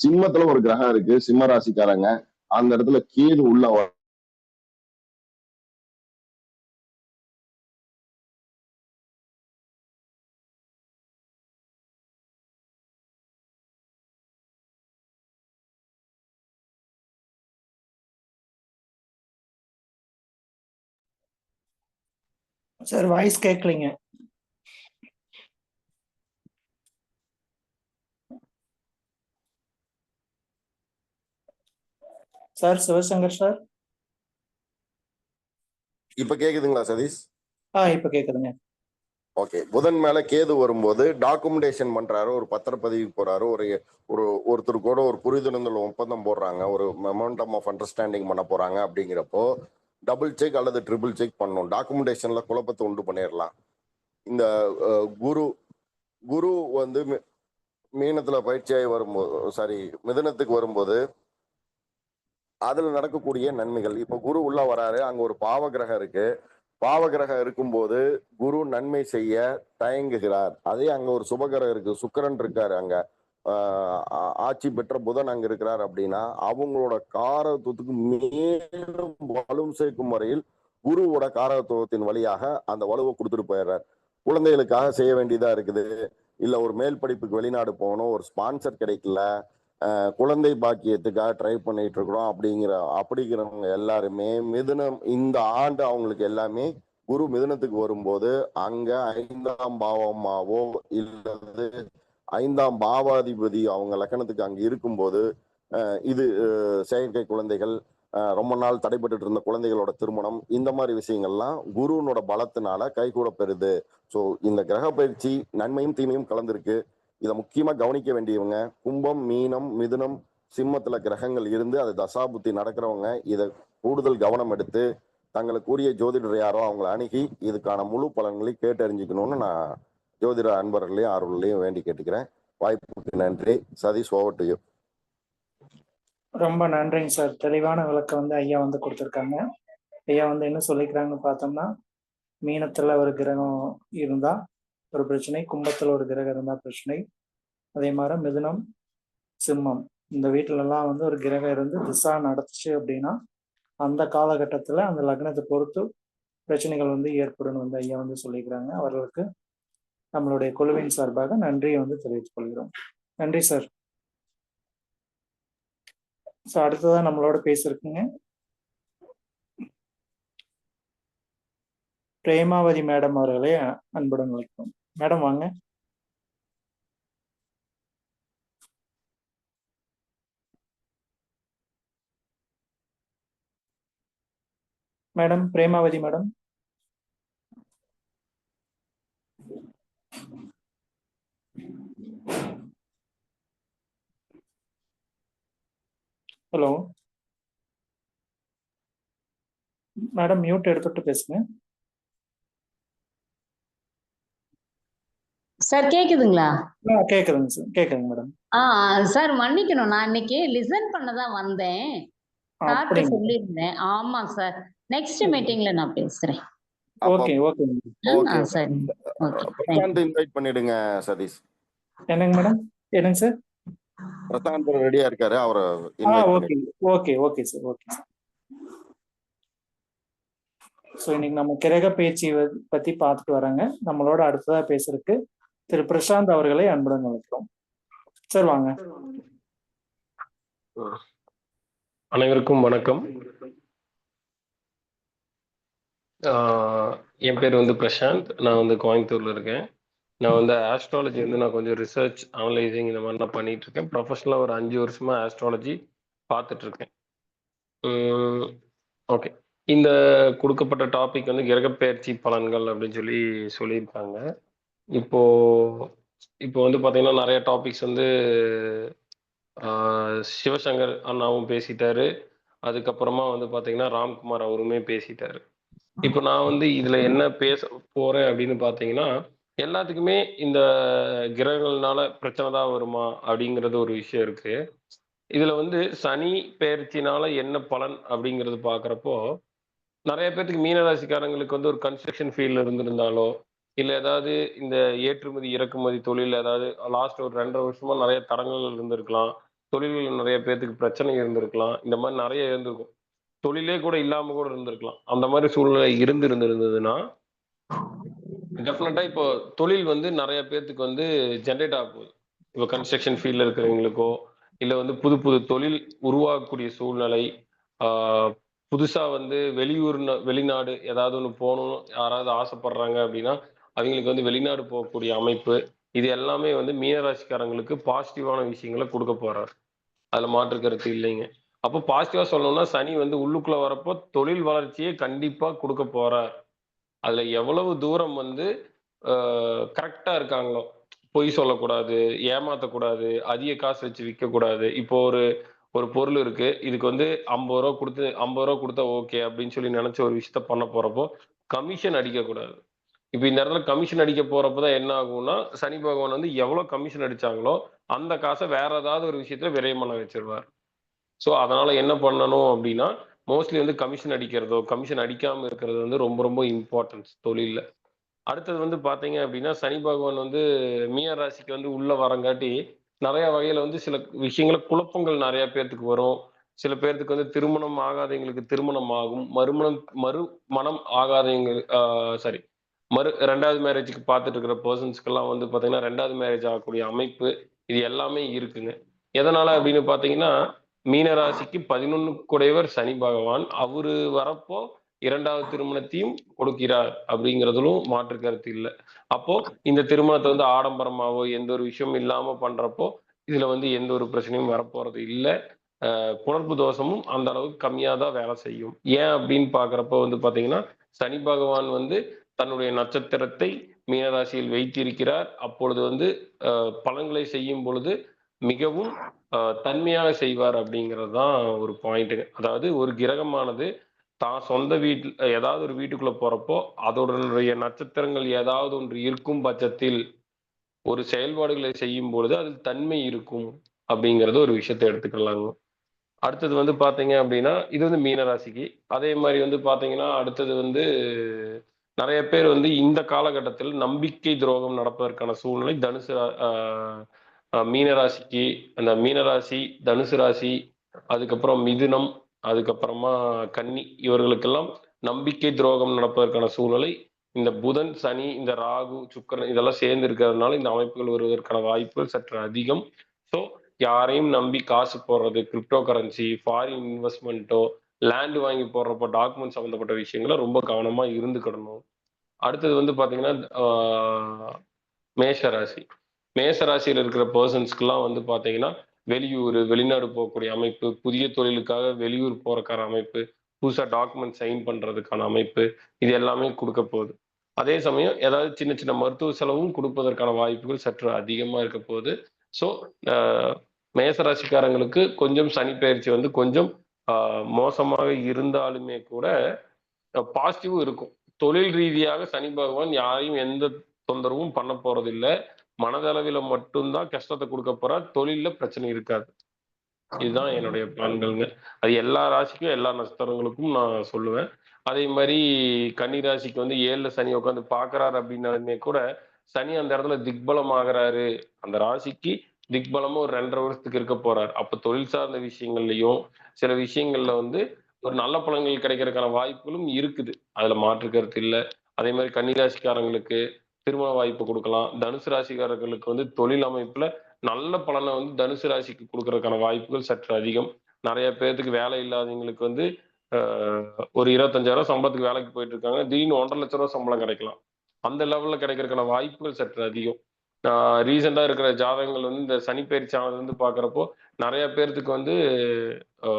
சிம்மத்துல ஒரு கிரகம் இருக்கு, சிம்ம ராசிக்காரங்க. அந்த இடத்துல கேது உள்ள சார் வாய்ஸ் கேட்கலீங்க. Sir Sivasankar sir. இப்ப கேக்குதுங்களா சதீஷ்? இப்ப கேக்குதுங்க. ஓகே. புதன் மேல கேது வரும்போது டாக்குமெண்டேஷன் பண்றாரு, ஒரு பத்திரப்பதிவு போறாரு, ஒருத்தர் கூட ஒரு புரிந்துணர்வு ஒப்பந்தம் போடுறாங்க, ஒரு மெமோண்டம் ஆஃப் அண்டர்ஸ்டாண்டிங் பண்ண போறாங்க. அப்படிங்கிறப்போ டபுள் செக் அல்லது ட்ரிபிள் செக் பண்ணணும். டாக்குமெண்டேஷன்ல குழப்பத்தை உண்டு பண்ணிடலாம். இந்த குரு வந்து மீனத்துல பயிற்சியாகி வரும்போது மிதுனத்துக்கு வரும்போது அதுல நடக்கக்கூடிய நன்மைகள். இப்ப குரு உள்ள வராரு, அங்க ஒரு பாவகிரகம் இருக்கு. பாவகிரகம் இருக்கும்போது குரு நன்மை செய்ய தயங்குகிறார். அதே அங்க ஒரு சுபகிரகம் இருக்கு, சுக்கிரன் இருக்காரு, அங்க ஆட்சி பெற்ற புதன் அங்க இருக்கிறார். அப்படின்னா அவங்களோட காரகத்துவத்துக்கு மேலும் வலு சேர்க்கும் வரையில் குருவோட காரகத்துவத்தின் வழியாக அந்த வலுவை கொடுத்துட்டு போயிடுறார். குழந்தைகளுக்காக செய்ய வேண்டியதா இருக்குது, இல்ல ஒரு மேல் படிப்புக்கு வெளிநாடு போகணும், ஒரு ஸ்பான்சர் கிடைக்கல, குழந்தை பாக்கியத்துக்காக ட்ரை பண்ணிட்டு இருக்கிறோம் அப்படிங்கிறவங்க எல்லாருமே மிதுனம் இந்த ஆண்டு அவங்களுக்கு எல்லாமே குரு மிதுனத்துக்கு வரும்போது அங்க 5ஆம் பாவமாவோ இல்லது 5ஆம் பாவாதிபதி அவங்க லக்கணத்துக்கு அங்க இருக்கும்போது இது செயற்கை குழந்தைகள், ரொம்ப நாள் தடைபட்டு இருந்த குழந்தைகளோட திருமணம், இந்த மாதிரி விஷயங்கள்லாம் குருனோட பலத்தினால கைகூட பெறுது. ஸோ இந்த கிரக பயிற்சி நன்மையும் தீமையும் கலந்துருக்கு. இதை முக்கியமா கவனிக்க வேண்டியவங்க கும்பம், மீனம், மிதுனம், சிம்மத்துல கிரகங்கள் இருந்து அது தசாபுத்தி நடக்கிறவங்க இதை கூடுதல் கவனம் எடுத்து தங்களுக்குரிய ஜோதிடர் யாரோ அவங்களை அணுகி இதுக்கான முழு பலன்களையும் கேட்டறிஞ்சுக்கணும்னு நான் ஜோதிட அன்பர்களையும் ஆர்வலையும் வேண்டி கேட்டுக்கிறேன். வாய்ப்புக்கு நன்றி. Satish, over to you. ரொம்ப நன்றிங்க சார். தெளிவான விளக்கம் ஐயா கொடுத்துருக்காங்க. ஐயா என்ன சொல்லிக்கிறாங்கன்னு பார்த்தோம்னா, மீனத்துல ஒரு கிரகம் இருந்தா ஒரு பிரச்சனை, கும்பத்துல ஒரு கிரகம் இருந்தா பிரச்சனை, அதே மாதிரி மிதுனம், சிம்மம் இந்த வீட்டுல எல்லாம் ஒரு கிரகம் இருந்து திசா நடத்துச்சு அப்படின்னா அந்த காலகட்டத்துல அந்த லக்னத்தை பொறுத்து பிரச்சனைகள் ஏற்படும் ஐயா சொல்லிக்கிறாங்க. அவர்களுக்கு நம்மளுடைய குழுவின் சார்பாக நன்றியை தெரிவித்துக் கொள்கிறோம். நன்றி சார். அடுத்ததான் நம்மளோட பேசிருக்குங்க பிரேமாவதி மேடம் அவர்களே அன்புடன் அழைக்கிறோம். மேடம் வாங்க. Madam Premavathi madam. Hello madam, mute எடுத்துட்டு பேசுங்க. சார் கேக்குதுங்களா? கேக்குதுங்க சார், கேக்குதுங்க மேடம். சார் மன்னிக்கணும், நான் இன்னைக்கு லிசன் பண்ணதான் வந்தேன். சார்ட்ட சொல்லியிருந்தேன். ஆமா சார், நெக்ஸ்ட் மீட்டிங்ல நான் பேசுறேன். ஓகே ஓகே சரி, ஓகே. பிரசாந்த் இன்வைட் பண்ணிடுங்க சதீஷ். என்னங்க மேடம்? என்னங்க சார்? பிரசாந்த் ரெடியா இருக்காரு, அவரை okay okay okay sir, okay sir. So இன்னைக்கு நம்ம கிரக பயிற்சி பத்தி பார்த்துட்டு வராங்க. நம்மளோட அடுத்ததா பேசுறதுக்கு திரு பிரசாந்த் அவர்களை அன்புடன் அழைக்கிறோம். சார் வாங்க. அனைவருக்கும் வணக்கம். என் பேர் பிரசாந்த். நான் கோயம்புத்தூர்ல இருக்கேன். நான் ஆஸ்ட்ராலஜி நான் கொஞ்சம் ரிசர்ச் அனலைசிங் இந்த மாதிரி நான் பண்ணிட்டு இருக்கேன். ப்ரொஃபஷனலாக ஒரு 5 வருஷமா ஆஸ்ட்ராலஜி பார்த்துட்டு இருக்கேன். ஓகே, இந்த கொடுக்கப்பட்ட டாபிக் கிரகப்பெயர்ச்சி பலன்கள் அப்படின்னு சொல்லியிருக்காங்க. இப்போ பார்த்தீங்கன்னா நிறைய டாபிக்ஸ் சிவசங்கர் அண்ணாவும் பேசிட்டாரு. அதுக்கப்புறமா பார்த்தீங்கன்னா ராம்குமார் அவருமே பேசிட்டாரு. இப்போ நான் இதுல என்ன பேச போறேன் அப்படின்னு பார்த்தீங்கன்னா, எல்லாத்துக்குமே இந்த கிரகங்கள்னால பிரச்சனை தான் வருமா அப்படிங்கிறது ஒரு விஷயம் இருக்கு. இதுல சனி பெயர்ச்சினால என்ன பலன் அப்படிங்கிறது பார்க்குறப்போ, நிறைய பேத்துக்கு மீனராசிக்காரங்களுக்கு வந்து ஒரு கன்ஸ்ட்ரக்ஷன் ஃபீல்ட்ல இருந்திருந்தாலோ, இல்ல ஏதாவது இந்த ஏற்றுமதி, இறக்குமதி தொழில் ஏதாவது லாஸ்ட் ஒரு 2.5 வருஷமா நிறைய தடங்கல்கள் இருந்திருக்கலாம். தொழில்கள் நிறைய பேத்துக்கு பிரச்சனை இருந்திருக்கலாம். இந்த மாரி நிறைய இருந்திருக்கும். தொழிலே கூட இல்லாம கூட இருந்திருக்கலாம். அந்த மாரி சூழ்நிலை இருந்ததுன்னா, டெஃபினட்டா இப்போ தொழில் வந்து நிறைய பேத்துக்கு வந்து ஜெனரேட் ஆக போகுது. இப்போ கன்ஸ்ட்ரக்ஷன் ஃபீல்ட்ல இருக்கிறவங்களுக்கோ, இல்ல வந்து புது புது தொழில் உருவாகக்கூடிய சூழ்நிலை, ஆ புதுசா வந்து வெளிநாடு ஏதாவது ஒண்ணு போணும்னு யாராவது ஆசைப்படுறாங்க அப்படின்னா, அவங்களுக்கு வந்து வெளிநாடு போகக்கூடிய அமைப்பு, இது எல்லாமே வந்து மீனராசிக்காரங்களுக்கு பாசிட்டிவான விஷயங்கள குடுக்க போறாரு. அதுல மாற்று கருத்து இல்லைங்க. அப்போ பாசிட்டிவா சொல்லணும்னா, சனி வந்து உள்ளுக்குள்ள வரப்போ தொழில் வளர்ச்சிய கண்டிப்பா குடுக்க போறார். அதுல எவ்வளவு தூரம் வந்து அ கரெக்ட்டா இருக்காங்களோ, பொய் சொல்லக்கூடாது, ஏமாத்தக்கூடாது, அதிக காசு வச்சு விக்கக்கூடாது. இப்போ ஒரு ஒரு பொருள் இருக்கு. இதுக்கு வந்து ரூ. 50 குடுத்து ரூ. 50 குடுத்தா ஓகே அப்படின்னு சொல்லி நெனச்ச ஒரு விஷயத்த பண்ண போறப்போ, கமிஷன் அடிக்கக்கூடாது. இப்ப இந்த இடத்துல கமிஷன் அடிக்க போறப்ப தான் என்ன ஆகும்னா, சனி பகவான் வந்து எவ்வளோ கமிஷன் அடிச்சாங்களோ, அந்த காச வேற ஏதாவது ஒரு விஷயத்துல விரயம் பண்ண வச்சுருவார். ஸோ, அதனால என்ன பண்ணணும் அப்டின்னா, மோஸ்ட்லி வந்து கமிஷன் அடிக்கிறதோ, கமிஷன் அடிக்காம இருக்கிறது வந்து ரொம்ப ரொம்ப இம்பார்ட்டன்ஸ் தொழில்ல. அடுத்தது வந்து பார்த்தீங்க அப்டின்னா, சனி பகவான் வந்து மீன ராசிக்கு வந்து உள்ள வரங்காட்டி, நெறைய வகையில வந்து சில விஷயங்கள குழப்பங்கள் நெறைய பேத்துக்கு வரும். சில பேர்த்துக்கு வந்து திருமணம் ஆகாதவங்களுக்கு திருமணம் ஆகும். மறுமணம் ஆகாதவங்க சாரி 2வது மேரேஜ்க்கு பார்த்துட்டு இருக்கிற பெர்சன்ஸ்க்கெல்லாம் வந்து பார்த்தீங்கன்னா, 2வது மேரேஜ் ஆகக்கூடிய அமைப்பு, இது எல்லாமே இருக்குங்க. எதனால அப்டின்னு பார்த்தீங்கன்னா, மீன ராசிக்கு 11 குடையவர் சனி பகவான். அவரு வரப்போ 2வது திருமணத்தையும் கொடுக்கிறார் அப்படிங்கிறதிலும் மாற்று கருத்து இல்ல. அப்போ இந்த திருமணத்த வந்து ஆடம்பரமாவோ, எந்த ஒரு விஷயமும் இல்லாம பண்றப்போ, இதுல வந்து எந்த ஒரு பிரச்சனையும் வரப்போறது இல்ல. புணர்ப்பு தோஷமும் அந்த அளவுக்கு கம்மியா தான் வேலை செய்யும். ஏன் அப்படின்னு பார்க்கிறப்போ வந்து பார்த்தீங்கன்னா, சனி பகவான் வந்து தன்னுடைய நட்சத்திரத்தை மீனராசியில் வைத்திருக்கிறார். அப்பொழுது வந்து பலன்களை செய்யும் பொழுது மிகவும் தன்மையாக செய்வார் அப்படிங்கிறது தான் ஒரு பாயிண்ட்டுங்க. அதாவது ஒரு கிரகமானது தான் சொந்த வீட்ல ஏதாவது ஒரு வீட்டுக்குள்ள போறப்போ, அதனுடைய நட்சத்திரங்கள் ஏதாவது ஒன்று இருக்கும் பட்சத்தில், ஒரு செயல்பாடுகளை செய்யும் பொழுது அதில் தன்மை இருக்கும் அப்படிங்கிறது ஒரு விஷயத்த எடுத்துக்கலாங்க. அடுத்தது வந்து பார்த்தீங்க அப்படின்னா, இது வந்து மீன ராசிக்கு. அதே மாரி வந்து பார்த்தீங்கன்னா, அடுத்தது வந்து நெறைய பேர் வந்து இந்த காலகட்டத்தில் நம்பிக்கை துரோகம் நடப்பதற்கான சூழ்நிலை தனுசு ரா அ அ மீன ராசிக்கு அந்த மீன ராசி, தனுசு ராசி, அதுக்கப்புறம் மிதுனம், அதுக்கப்புறமா கன்னி இவர்களுக்கெல்லாம் நம்பிக்கை துரோகம் நடப்பதற்கான சூழ்நிலை இந்த புதன், சனி, இந்த ராகு, சுக்கிரன் இதெல்லாம் சேர்ந்து இருக்கிறதுனால இந்த அமைப்புகள் வருவதற்கான வாய்ப்புகள் சற்று அதிகம். ஸோ யாரையும் நம்பி காசு போடுறது, கிரிப்டோ கரன்சி, ஃபாரின் இன்வெஸ்ட்மென்ட்டோ, லேண்ட் வாங்கி போடுறப்போ டாக்குமெண்ட் சம்மந்தப்பட்ட விஷயங்கள ரொம்ப கவனமா இருந்துக்கிடணும். அடுத்தது வந்து பார்த்தீங்கன்னா, மேஷ ராசி. மேஷ ராசியில இருக்கிற பெர்சன்ஸ்க்குலாம் வந்து பார்த்தீங்கன்னா, வெளியூரு, வெளிநாடு போகக்கூடிய அமைப்பு, புதிய தொழிலுக்காக வெளியூர் போறக்கான அமைப்பு, புதுசா டாக்குமெண்ட் சைன் பண்றதுக்கான அமைப்பு, இது எல்லாமே குடுக்க போகுது. அதே சமயம் ஏதாவது சின்ன சின்ன மருத்துவ செலவும் குடுப்பதற்கான வாய்ப்புகள் சற்று அதிகமா இருக்க போகுது. ஸோ, அ மேச ராசிக்காரங்களுக்கு கொஞ்சம் சனி பெயர்ச்சி வந்து கொஞ்சம் அ மோசமாக இருந்தாலுமே கூட பாசிட்டிவும் இருக்கும். தொழில் ரீதியாக சனி பகவான் யாரையும் எந்த தொந்தரவும் பண்ண போறதில்ல. மனதளவில மட்டும் தான் கஷ்டத்த குடுக்க போறார். தொழில்ல பிரச்சனை இருக்காது. இதுதான் என்னுடைய பலன்கள்ங்க. அது எல்லா ராசிக்கும், எல்லா நட்சத்திரங்களுக்கும் நான் சொல்லுவேன். அதே மாரி கன்னி ராசிக்கு வந்து 7ல சனி உட்காந்து பார்க்குறாரு அப்டின்னாலுமே கூட, சனி அந்த இடத்துல திக்பலம் ஆகுறாரு. அந்த ராசிக்கு திக்பலமா ஒரு 2 1/2 வருஷத்துக்கு இருக்க போறார். அப்ப தொழில் சார்ந்த விஷயங்கள்லயும், சில விஷயங்கள்ல வந்து ஒரு நல்ல பலன்கள் கிடைக்கிறதுக்கான வாய்ப்புகளும் இருக்குது. அதுல மாற்று கருத்து இல்ல. அதே மாரி கன்னி ராசிக்காரங்களுக்கு திருமண வாய்ப்பு குடுக்கலாம். தனுசு ராசிக்காரர்களுக்கு வந்து தொழில் அமைப்புல நல்ல பலன வந்து தனுசு ராசிக்கு குடுக்கறதுக்கான வாய்ப்புகள் சற்று அதிகம். நெறைய பேத்துக்கு வேலை இல்லாதவங்களுக்கு வந்து அ ஒரு 25,000 சம்பளத்துக்கு வேலைக்கு போயிட்டு இருக்காங்க. திடீர்னு ரூ. 1,50,000 சம்பளம் கிடைக்கலாம். அந்த லெவல்ல கிடைக்கிறதுக்கான வாய்ப்புகள் சற்று அதிகம். ரீசென்ட்டா இருக்கிற ஜாதகங்கள் வந்து இந்த சனி பெயர்ச்சி ஆனதுலருந்து பார்க்குறப்போ, நெறைய பேர்த்துக்கு வந்து அ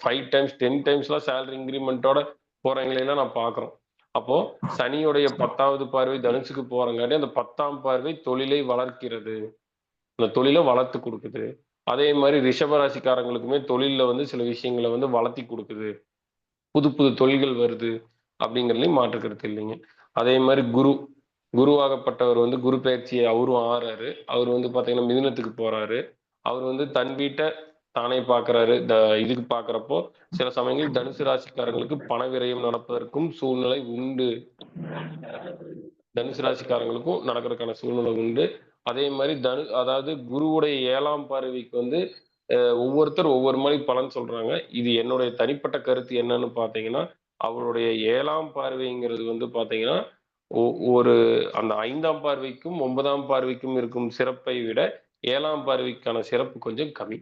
5 டைம்ஸ், 10 டைம்ஸ்லாம் சேலரி இன்கிரிமென்ட்டோட போறவங்களையெல்லாம் நான் பார்க்குறோம். அப்போ சனியுடைய 10வது பார்வை தனுசுக்கு போறங்காட்டி, அந்த 10ஆம் பார்வை தொழிலை வளர்க்கிறது. அந்த தொழில வளர்த்து குடுக்குது. அதே மாரி ரிஷப ராசிக்காரங்களுக்குமே தொழில்ல வந்து சில விஷயங்கள வந்து வளர்த்தி குடுக்குது. புது புது தொழில்கள் வருது அப்படிங்கிறதுலயும் மாற்று கருத்து இல்லைங்க. அதே மாரி குருவாகப்பட்டவர் வந்து குரு பெயர்ச்சி அவரும் ஆறாரு. அவரு வந்து பார்த்தீங்கன்னா மிதுனத்துக்கு போறாரு. அவர் வந்து தன் வீட்ட தானே பார்க்கறாரு. இதுக்கு பார்க்கறப்போ சில சமயங்களில் தனுசு ராசிக்காரங்களுக்கு பண விரயம் நடப்பதற்கும் சூழ்நிலை உண்டு. தனுசு ராசிக்காரங்களுக்கும் நடக்கிறதுக்கான சூழ்நிலை உண்டு. அதே மாதிரி அதாவது குருவுடைய 7ஆம் பார்வைக்கு வந்து ஒவ்வொருத்தர் ஒவ்வொரு மாதிரி பலன் சொல்றாங்க. இது என்னுடைய தனிப்பட்ட கருத்து என்னன்னு பார்த்தீங்கன்னா, அவருடைய 7ஆம் பார்வைங்கிறது வந்து பார்த்தீங்கன்னா, ஒரு அந்த 5ஆம் பார்வைக்கும் 9ஆம் பார்வைக்கும் இருக்கும் சிறப்பை விட 7ஆம் பார்வைக்கான சிறப்பு கொஞ்சம் கம்மி.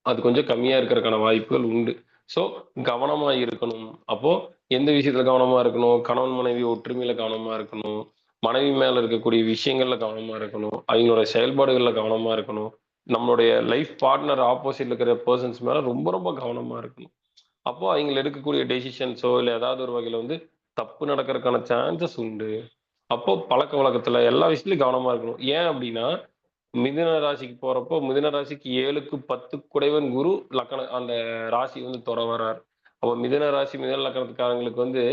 அது கொஞ்சம் கம்மியா இருக்கிறதுக்கான வாய்ப்புகள் உண்டு. ஸோ கவனமா இருக்கணும். அப்போ எந்த விஷயத்துல கவனமா இருக்கணும்? கணவன் மனைவி ஒற்றுமையில கவனமா இருக்கணும். மனைவி மேல இருக்கக்கூடிய விஷயங்கள்ல கவனமா இருக்கணும். அவங்களோட செயல்பாடுகள்ல கவனமா இருக்கணும். நம்மளுடைய லைஃப் பார்ட்னர் ஆப்போசிட்ல இருக்கிற பெர்சன்ஸ் மேல ரொம்ப ரொம்ப கவனமா இருக்கணும். அப்போ அவங்க எடுக்கக்கூடிய டெசிஷன்ஸோ இல்ல ஏதாவது ஒரு வகையில வந்து தப்பு நடக்கிறதுக்கான சான்சஸ் உண்டு. அப்போ பழக்க வழக்கத்துல எல்லா விஷயத்துலயும் கவனமா இருக்கணும். ஏன் அப்படின்னா, மிதுன ராசிக்கு போறப்போ மிதுன ராசிக்கு 7க்கு 10 குடைவன் குரு அந்த ராசி வந்து தொட வர்றார். அப்போ மிதுன ராசி மிதுன லக்கணத்துக்காரங்களுக்கு வந்து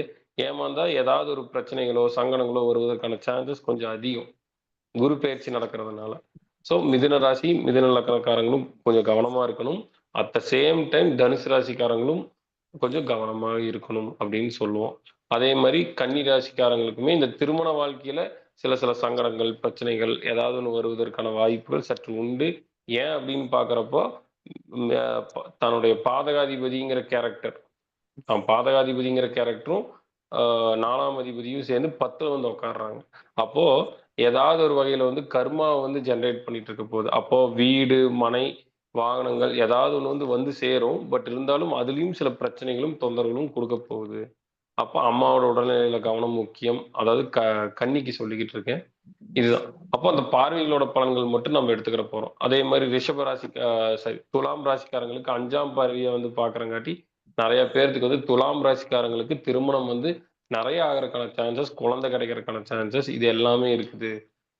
ஏமாந்தா ஏதாவது ஒரு பிரச்சனைகளோ சங்கடங்களோ வருவதற்கான சான்சஸ் கொஞ்சம் அதிகம் குரு பயிற்சி நடக்கிறதுனால. ஸோ மிதுன ராசி மிதுன லக்கணக்காரங்களும் கொஞ்சம் கவனமா இருக்கணும். அட் த சேம் டைம் தனுசு ராசிக்காரங்களும் கொஞ்சம் கவனமா இருக்கணும் அப்படின்னு சொல்லுவோம். அதே மாதிரி கன்னி ராசிக்காரங்களுக்குமே இந்த திருமண வாழ்க்கையில சில சில சங்கடங்கள், பிரச்சனைகள் ஏதாவது ஒன்று வருவதற்கான வாய்ப்புகள் சற்று உண்டு. ஏன் அப்படின்னு பார்க்குறப்போ, தன்னுடைய பாதகாதிபதிங்கிற கேரக்டர் பாதகாதிபதிங்கிற கேரக்டரும் 4ஆம் அதிபதியும் சேர்ந்து 10ல வந்து உட்காடுறாங்க. அப்போ ஏதாவது ஒரு வகையில வந்து கர்மா வந்து ஜென்ரேட் பண்ணிட்டு இருக்க போகுது. அப்போ வீடு, மனை, வாகனங்கள் ஏதாவது ஒண்ணு வந்து சேரும். பட் இருந்தாலும் அதுலயும் சில பிரச்சனைகளும், தொந்தரவுகளும் கொடுக்க போகுது. அப்ப அம்மாவோட உடல்நிலையில கவனம் முக்கியம். அதாவது கன்னிக்கு சொல்லிக்கிட்டு இருக்கேன். இதுதான். அப்போ அந்த பார்வைகளோட பலன்கள் மட்டும் நம்ம எடுத்துக்கிற போறோம். அதே மாதிரி ரிஷப ராசி சாரி துலாம் ராசிக்காரங்களுக்கு 5ஆம் பார்வையை வந்து பார்க்கறங்காட்டி நிறைய பேர்த்துக்கு வந்து துலாம் ராசிக்காரங்களுக்கு திருமணம் வந்து நிறைய ஆகிறதுக்கான சான்சஸ், குழந்தை கிடைக்கிறதுக்கான சான்சஸ் இது எல்லாமே இருக்குது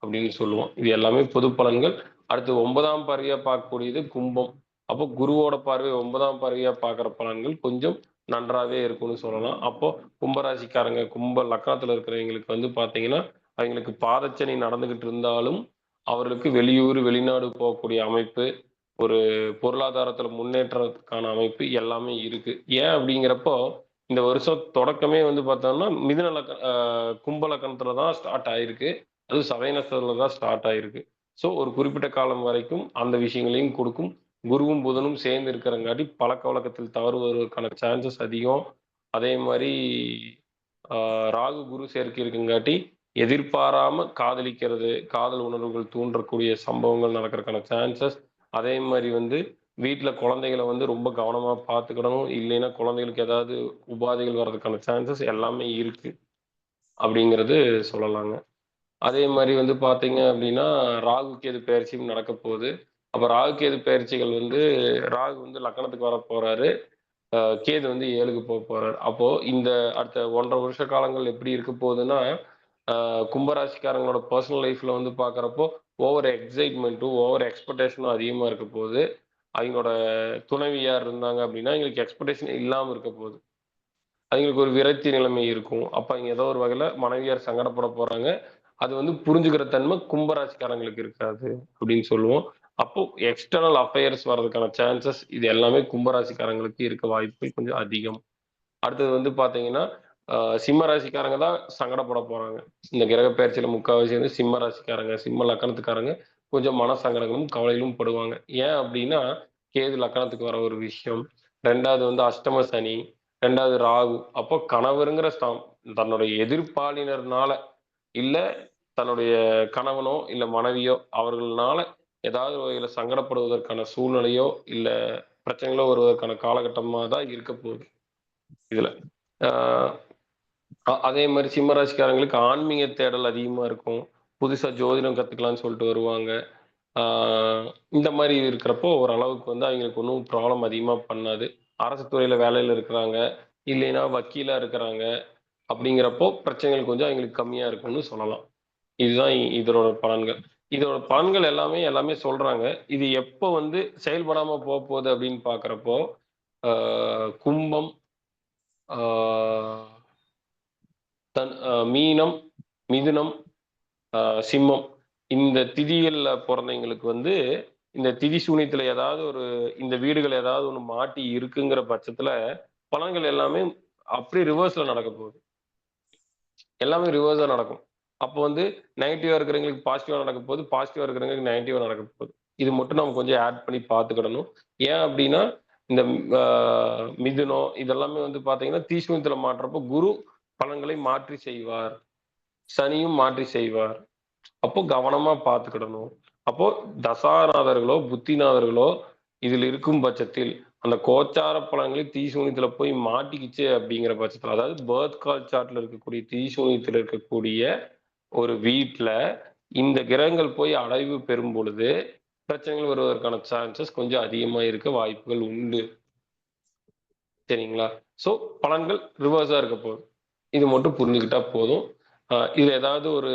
அப்படின்னு சொல்லுவோம். இது எல்லாமே பொது பலன்கள். அடுத்து 9ஆம் பார்வையா பார்க்கக்கூடியது கும்பம். அப்போ குருவோட பார்வை 9ஆம் பார்வையா பார்க்குற பலன்கள் கொஞ்சம் நன்றாவே இருக்கும்னு சொல்லலாம். அப்போ கும்பராசிக்காரங்க கும்ப லக்கணத்துல இருக்கிறவங்களுக்கு வந்து பார்த்தீங்கன்னா, அவங்களுக்கு பாதச்சனி நடந்துகிட்டு இருந்தாலும் அவர்களுக்கு வெளியூர், வெளிநாடு போகக்கூடிய அமைப்பு, ஒரு பொருளாதாரத்துல முன்னேற்றத்துக்கான அமைப்பு எல்லாமே இருக்கு. ஏன் அப்படிங்கிறப்போ, இந்த வருஷம் தொடக்கமே வந்து பார்த்தோம்னா, மிதுன கும்ப லக்கணத்துல தான் ஸ்டார்ட் ஆயிருக்கு. அதுவும் சதய நட்சத்திரத்துல தான் ஸ்டார்ட் ஆயிருக்கு. ஸோ ஒரு குறிப்பிட்ட காலம் வரைக்கும் அந்த விஷயங்களையும் கொடுக்கும். குருவும் புதனும் சேர்ந்து இருக்கிறங்காட்டி பழக்க வழக்கத்தில் தவறு வருவதற்கான சான்சஸ் அதிகம். அதே மாதிரி ராகு குரு சேர்க்கை இருக்குங்காட்டி எதிர்பாராம காதலிக்கிறது, காதல் உணர்வுகள் தூண்டக்கூடிய சம்பவங்கள் நடக்கிறதுக்கான சான்சஸ். அதே மாதிரி வந்து வீட்டுல குழந்தைகளை வந்து ரொம்ப கவனமா பார்த்துக்கிடணும். இல்லைன்னா குழந்தைகளுக்கு ஏதாவது உபாதைகள் வர்றதுக்கான சான்சஸ் எல்லாமே இருக்கு அப்படிங்கிறது சொல்லலாங்க. அதே மாதிரி வந்து பார்த்தீங்க அப்படின்னா, ராகு கேது பெயர்ச்சியும் நடக்க போகுது. அப்ப ராகு கேது பெயர்ச்சிகள் வந்து ராகு வந்து லக்னத்துக்கு வர போறாரு. கேது வந்து 7க்கு போறாரு. அப்போ இந்த அடுத்த 1½ வருஷ காலங்கள் எப்படி இருக்க போகுதுன்னா, கும்பராசிக்காரங்களோட பர்சனல் லைஃப்ல வந்து பார்க்குறப்போ, ஓவர் எக்ஸைட்மெண்ட்டும், ஓவர் எக்ஸ்பெக்டேஷனும் அதிகமா இருக்க போகுது. அவங்களோட துணைவியார் இருந்தாங்க அப்படின்னா, எங்களுக்கு எக்ஸ்பெக்டேஷன் இல்லாம இருக்க போகுது. அவங்களுக்கு ஒரு விரக்தி நிலைமை இருக்கும். அப்ப அவங்க ஏதோ ஒரு வகையில மனைவியார் சங்கடப்பட போறாங்க. அது வந்து புரிஞ்சுக்கிற தன்மை கும்பராசிக்காரங்களுக்கு இருக்காது அப்படின்னு சொல்லுவோம். அப்போ எக்ஸ்டர்னல் அஃபேர்ஸ் வர்றதுக்கான சான்சஸ் இது எல்லாமே கும்பராசிக்காரங்களுக்கு இருக்க வாய்ப்புகள் கொஞ்சம் அதிகம். அடுத்தது வந்து பாத்தீங்கன்னா, சிம்ம ராசிக்காரங்க தான் சங்கடப்பட போறாங்க. இந்த கிரக பயிற்சியில முக்காவாசி வந்து சிம்ம ராசிக்காரங்க, சிம்ம லக்கணத்துக்காரங்க கொஞ்சம் மன சங்கடங்களும், கவலையிலும் படுவாங்க. ஏன் அப்படின்னா, கேது லக்கணத்துக்கு வர ஒரு விஷயம். 2வது வந்து அஷ்டம சனி, 2வது ராகு. அப்போ கணவருங்கிற தன்னுடைய எதிர்ப்பாளினர்னால, இல்ல தன்னுடைய கணவனோ, இல்ல மனைவியோ அவர்கள்னால ஏதாவது ஒரு வகையில சங்கடப்படுவதற்கான சூழ்நிலையோ, இல்ல பிரச்சனைகளோ வருவதற்கான காலகட்டமா தான் இருக்க போகுது இதுல. ஆ அதே மாரி சிம்ம ராசிக்காரங்களுக்கு ஆன்மீக தேடல் அதிகமா இருக்கும். புதுசா ஜோதிடம் கத்துக்கலாம்னு சொல்லிட்டு வருவாங்க. ஆ இந்த மாரி இருக்கிறப்போ ஓரளவுக்கு வந்து அவங்களுக்கு ஒண்ணும் ப்ராப்ளம் அதிகமா பண்ணாது. அரசு துறையில வேலையில இருக்கிறாங்க, இல்லைன்னா வக்கீலா இருக்கிறாங்க. அப்படிங்கிறப்போ பிரச்சனைகள் கொஞ்சம் அவங்களுக்கு கம்மியா இருக்கும்னு சொல்லலாம். இதுதான் இதனோட பலன்கள். இதோட பலன்கள் எல்லாமே சொல்றாங்க. இது எப்போ வந்து செயல்படாம போகுது அப்படின்னு பார்க்கிறப்போ, ஆ கும்பம், ஆ மீனம், மிதுனம், சிம்மம் இந்த திதிகள்ல பொறந்தவங்களுக்கு வந்து இந்த திதி சூனியத்துல ஏதாவது ஒரு இந்த வீடுகள் ஏதாவது ஒண்ணு மாட்டி இருக்குங்கிற பட்சத்துல பலன்கள் எல்லாமே அப்படியே ரிவர்ஸ்ல நடக்க போகுது. எல்லாமே ரிவர்ஸா நடக்கும். அப்போ வந்து நெகட்டிவா இருக்கிறவங்களுக்கு பாசிட்டிவா நடக்க போகுது, பாசிட்டிவா இருக்கிறவங்களுக்கு நெகட்டிவா நடக்க போகுது. இது மட்டும் நம்ம கொஞ்சம் ஆட் பண்ணி பார்த்துக்கிடணும். ஏன் அப்படின்னா இந்த மிதுனம் இதெல்லாமே வந்து பாத்தீங்கன்னா தீசூனியத்துல மாற்றப்போ குரு பலன்களை மாற்றி செய்வார், சனியும் மாற்றி செய்வார். அப்போ கவனமா பார்த்துக்கிடணும். அப்போ தசாநாதர்களோ புத்திநாதர்களோ இதில் இருக்கும் பட்சத்தில் அந்த கோச்சார பலன்களில் தீசூனியத்துல போய் மாட்டிக்கிச்சு அப்படிங்கிற பட்சத்தில், அதாவது பர்த் கால் சார்ட்ல இருக்கக்கூடிய தீசூனியத்தில் இருக்கக்கூடிய ஒரு வீட்டுல இந்த கிரகங்கள் போய் அடைவு பெறும் பொழுது பிரச்சனைகள் வருவதற்கான சான்சஸ் கொஞ்சம் அதிகமா இருக்க வாய்ப்புகள் உண்டு. சரிங்களா? ஸோ பலன்கள் ரிவர்ஸா இருக்க போகுது. இது மட்டும் புரிஞ்சுக்கிட்டா போதும். இதுல ஏதாவது ஒரு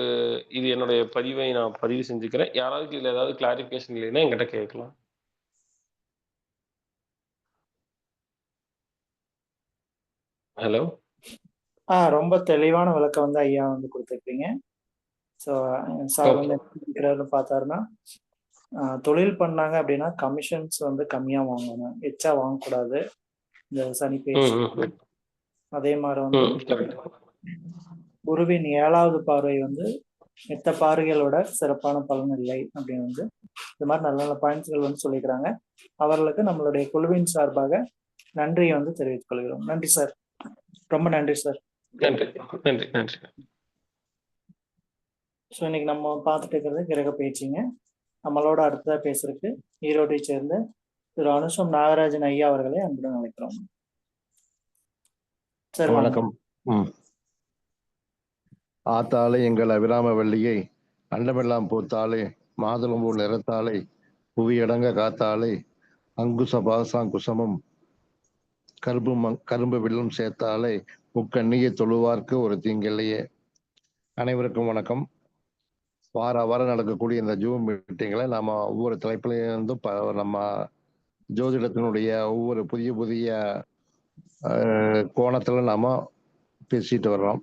இது என்னுடைய பதிவை நான் பதிவு செஞ்சுக்கிறேன். யாராவது இதுல ஏதாவது கிளாரிஃபிகேஷன் இல்லைன்னா என்கிட்ட கேட்கலாம். ஹலோ. ரொம்ப தெளிவான விளக்கம் வந்து ஐயா வந்து கொடுத்துருக்கீங்க. ஸோ சார் வந்து என்ன பார்த்தாருன்னா, தொழில் பண்ணாங்க அப்படின்னா கமிஷன்ஸ் வந்து கம்மியா வாங்கணும், எச்சா வாங்கக்கூடாது இந்த சனி பேச்சு. அதே மாதிரி வந்து குருவின் 7வது பார்வை வந்து மற்ற பார்வைகளோட சிறப்பான பலன் இல்லை அப்படின்னு வந்து இந்த மாதிரி நல்ல நல்ல பாயிண்ட்ஸ்கள் வந்து சொல்லிக்கிறாங்க. அவர்களுக்கு நம்மளுடைய குழுவின் சார்பாக நன்றியை வந்து தெரிவித்துக் கொள்கிறோம். நன்றி சார், ரொம்ப நன்றி சார். நன்றி நன்றி நன்றி. ஸோ இன்னைக்கு நம்ம பார்த்துட்டு இருக்கிறது கிரக பயிற்சிங்க. நம்மளோட அடுத்ததாக பேசுறதுக்கு ஈரோட்டை சேர்ந்த திரு அனுஷம் நாகராஜன் ஐயா அவர்களை அன்புடன் அழைக்கிறோம். சார் வணக்கம். ஆத்தாளை எங்கள் அபிராம வள்ளியை அண்டமெல்லாம் பூத்தாளே மாதுளம்பூ நிறத்தாளை புவியடங்க காத்தாளை அங்குச பாசாங்குசமும் கரும்பு வில்லும் சேர்த்தாலே முக்கண்ணியை தொழுவார்க்கு ஒரு தீங்கில்லையே. அனைவருக்கும் வணக்கம். வார வாரம் நடக்கக்கூடிய இந்த ஜூம் மீட்டிங்களை நாம ஒவ்வொரு தலைப்பிலிருந்தும் நம்ம ஜோதிடத்தினுடைய ஒவ்வொரு புதிய புதிய கோணத்துல நாம பேசிட்டு வர்றோம்.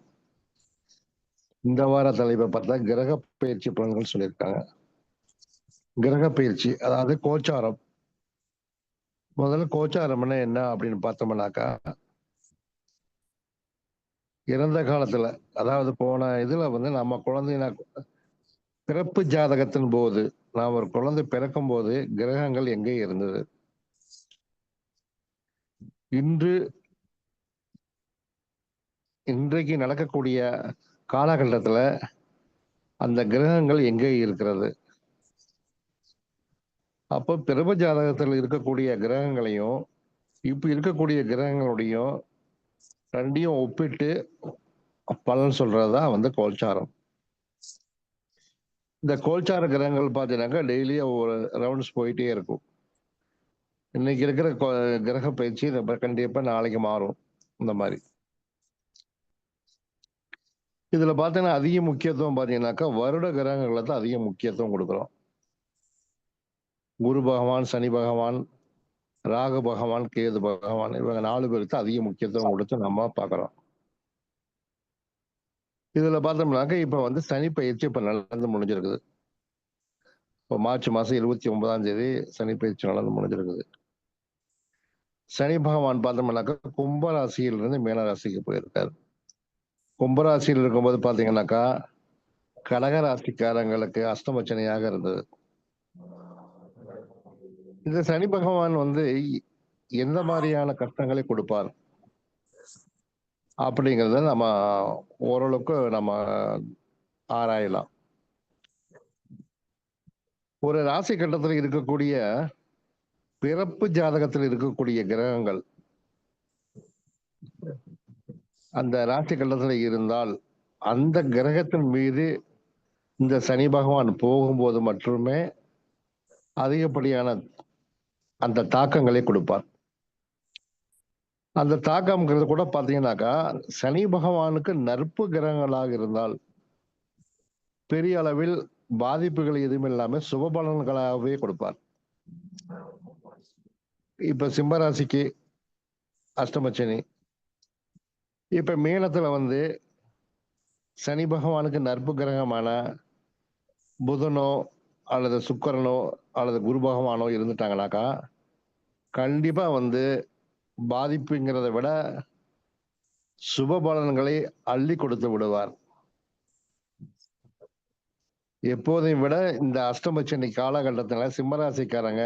இந்த வார தலைப்பை பார்த்தா கிரக பயிற்சி பலன்கள் சொல்லியிருக்காங்க. கிரக பயிற்சி அதாவது கோச்சாரம். முதல்ல கோச்சாரம்னா என்ன அப்படின்னு பார்த்தோம்னாக்கா, இறந்த காலத்துல அதாவது போன இதுல வந்து நம்ம குழந்தை பிறப்பு ஜாதகத்தின் போது நாம் ஒரு குழந்தை பிறக்கும் போது கிரகங்கள் எங்கே இருந்தது, இன்றைக்கு நடக்கக்கூடிய காலகட்டத்துல அந்த கிரகங்கள் எங்கே இருக்கிறது. அப்போ பிறப்பு ஜாதகத்தில் இருக்கக்கூடிய கிரகங்களையும் இப்ப இருக்கக்கூடிய கிரகங்களுடையும் ரெண்டையும் ஒப்பிட்டு பலன் சொல்றதுதான் வந்து கோல்சாரம். இந்த கோல்சார கிரகங்கள் பார்த்தீங்கன்னாக்கா டெய்லியும் ஒரு ரவுண்ட்ஸ் போயிட்டே இருக்கும். இன்னைக்கு இருக்கிற கிரக பயிற்சி கண்டிப்பா நாளைக்கு மாறும். இந்த மாதிரி இதுல பார்த்தீங்கன்னா அதிக முக்கியத்துவம் பார்த்தீங்கன்னாக்கா வருட கிரகங்களை தான் அதிக முக்கியத்துவம் கொடுக்குறோம். குரு பகவான், சனி பகவான், ராகு பகவான், கேது பகவான், இவங்க 4 பேருக்கு அதிக முக்கியத்துவம் கொடுத்து நம்ம பார்க்கிறோம். இதுல பார்த்தோம்னாக்க இப்ப வந்து சனி பயிற்சி இப்ப நடந்து முடிஞ்சிருக்குது. இப்போ மார்ச் மாசம் 29ஆம் தேதி சனி பயிற்சி நடந்து முடிஞ்சிருக்குது. சனி பகவான் பார்த்தோம்னாக்கா கும்பராசியிலிருந்து மீனராசிக்கு போயிருக்காரு. கும்பராசியில் இருக்கும்போது பாத்தீங்கன்னாக்கா கடகராசிக்காரங்களுக்கு அஷ்டமச்சனையாக இருந்தது. இந்த சனி பகவான் வந்து எந்த மாதிரியான கஷ்டங்களை கொடுப்பார் அப்படிங்கிறத நம்ம ஓரளவுக்கு நம்ம ஆராயலாம். ஒரு ராசி கட்டத்தில் இருக்கக்கூடிய பிறப்பு ஜாதகத்தில் இருக்கக்கூடிய கிரகங்கள் அந்த ராசி கட்டத்தில் இருந்தால் அந்த கிரகத்தின் மீது இந்த சனி பகவான் போகும்போது மட்டுமே அதிகப்படியான அந்த தாக்கங்களை கொடுப்பார். அந்த தாக்கம்ங்கிறது கூட பாத்தீங்கன்னாக்கா சனி பகவானுக்கு நட்பு கிரகங்களாக இருந்தால் பெரிய அளவில் பாதிப்புகள் எதுவும் இல்லாம சுபபலன்களாகவே கொடுப்பார். இப்ப சிம்மராசிக்கு அஷ்டமச்சனி, இப்ப மீனத்துல வந்து சனி பகவானுக்கு நட்பு கிரகமான புதனோ அல்லது சுக்கிரனோ அல்லது குரு பகவானோ இருந்துட்டாங்கனாக்கா கண்டிப்பா வந்து பாதிப்புங்கிறத விட சுப பலன்களை அள்ளி கொடுத்து விடுவார். எப்போதையும் விட இந்த அஷ்டமச்சனி காலகட்டத்துல சிம்மராசிக்காரங்க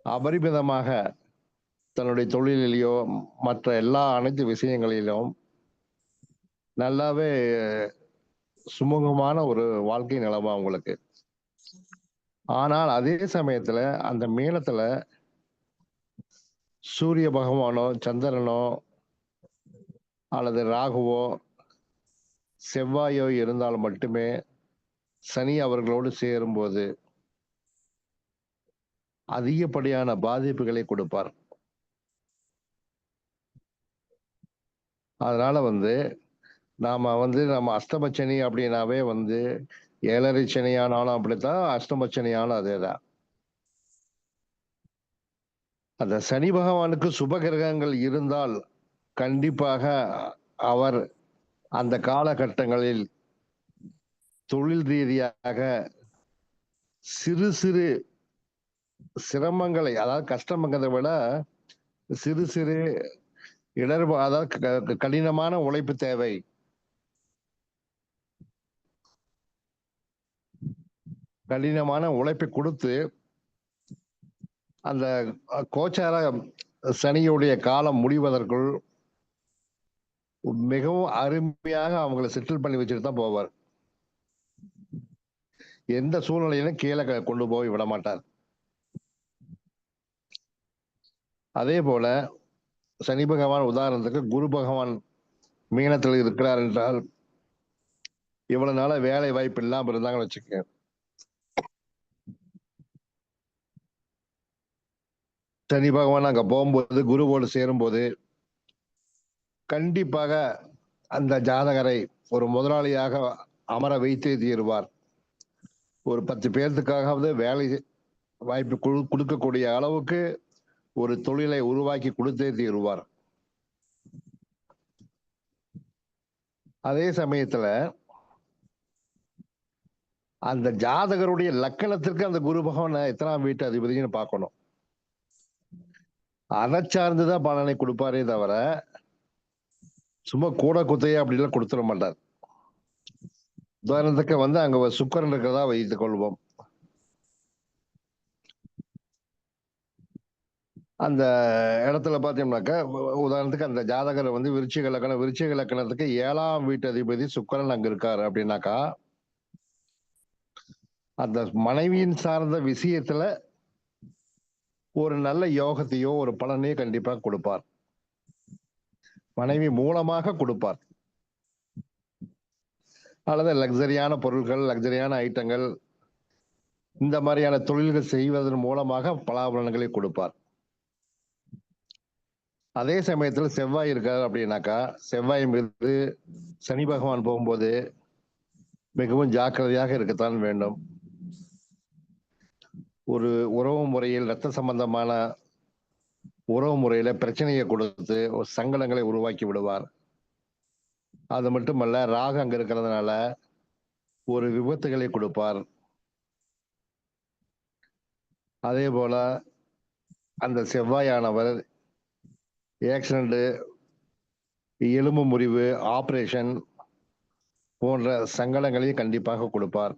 அபரிமிதமாக தன்னுடைய தொழிலிலேயோ மற்ற எல்லா அனைத்து விஷயங்களிலும் நல்லாவே சுமூகமான ஒரு வாழ்க்கை நிலவா உங்களுக்கு. ஆனால் அதே சமயத்துல அந்த மீனத்துல சூரிய பகவானோ சந்திரனோ அல்லது ராகுவோ செவ்வாயோ இருந்தால் மட்டுமே சனி அவர்களோடு சேரும்போது அதிகப்படியான பாதிப்புகளை கொடுப்பார். அதனால வந்து நம்ம அஷ்டமச்சனி அப்படின்னாவே வந்து 7.5 சனியானாலும் அப்படித்தான், அஷ்டமச்சனியானாலும் அதேதான். அந்த சனி பகவானுக்கு சுப கிரகங்கள் இருந்தால் கண்டிப்பாக அவர் அந்த காலகட்டங்களில் தொழில் ரீதியாக சிறு சிறு சிரமங்களை, அதாவது கஷ்டம்ங்கிறத விட சிறு சிறு அதாவது கடினமான உழைப்பு தேவை. கடினமான உழைப்பை கொடுத்து அந்த கோச்சார சனியுடைய காலம் முடிவதற்குள் மிகவும் அருமையாக அவங்களை செட்டில் பண்ணி வச்சுட்டு தான் போவார். எந்த சூழ்நிலையிலும் கீழே கொண்டு போய் விட மாட்டார். அதே போல சனி பகவான் உதாரணத்துக்கு குரு பகவான் மீனத்தில் இருக்கிறார் என்றால் இவ்வளவு நாள வேலை வாய்ப்பு இல்லாம இருந்தாங்கன்னு வச்சுக்க, சனி பகவான் அங்க போகும்போது குருவோடு சேரும்போது கண்டிப்பாக அந்த ஜாதகரை ஒரு முதலாளியாக அமர வைத்தே தீருவார். ஒரு 10 பேர்த்துக்காகவது வேலை வாய்ப்பு கொடுக்கக்கூடிய அளவுக்கு ஒரு தொழிலை உருவாக்கி கொடுத்தே தீருவார். அதே சமயத்துல அந்த ஜாதகருடைய லக்கணத்திற்கு அந்த குரு பகவான் எத்தனாம் வீட்டு அதிபதினு பார்க்கணும். அதை சார்ந்துதான் பலனை கொடுப்பாரே தவிர சும்மா கூட குத்தையா அப்படிலாம் கொடுத்துட மாட்டார். உதாரணத்துக்கு வந்து அங்க சுக்கிரன் இருக்கிறதா வைத்துக் கொள்வோம். அந்த இடத்துல பாத்தீங்கன்னாக்கா உதாரணத்துக்கு அந்த ஜாதகர் வந்து விருச்சிக லக்கணத்துக்கு 7ஆம் வீட்டு அதிபதி சுக்கிரன் அங்க இருக்காரு அப்படின்னாக்கா அந்த மனைவியின் சார்ந்த விஷயத்துல ஒரு நல்ல யோகத்தையோ ஒரு பலனையோ கண்டிப்பா கொடுப்பார். மனைவி மூலமாக கொடுப்பார். அல்லது லக்ஸரியான பொருட்கள், லக்ஸரியான ஐட்டங்கள், இந்த மாதிரியான தொழில்கள் செய்வதன் மூலமாக பலாபலன்களை கொடுப்பார். அதே சமயத்துல செவ்வாய் இருக்காரு அப்படின்னாக்கா செவ்வாய் மீது சனி பகவான் போகும்போது மிகவும் ஜாக்கிரதையாக இருக்கத்தான் வேண்டும். ஒரு உறவு முறையில் இரத்த சம்பந்தமான உறவு முறையில பிரச்சனையை கொடுத்து ஒரு சங்கடங்களை உருவாக்கி விடுவார். அது மட்டுமல்ல, ராகு அங்க இருக்கிறதுனால ஒரு விபத்துகளை கொடுப்பார். அதே போல அந்த செவ்வாயானவர் ஆக்சிடென்ட், எலும்பு முறிவு, ஆபரேஷன் போன்ற சங்கடங்களையும் கண்டிப்பாக கொடுப்பார்.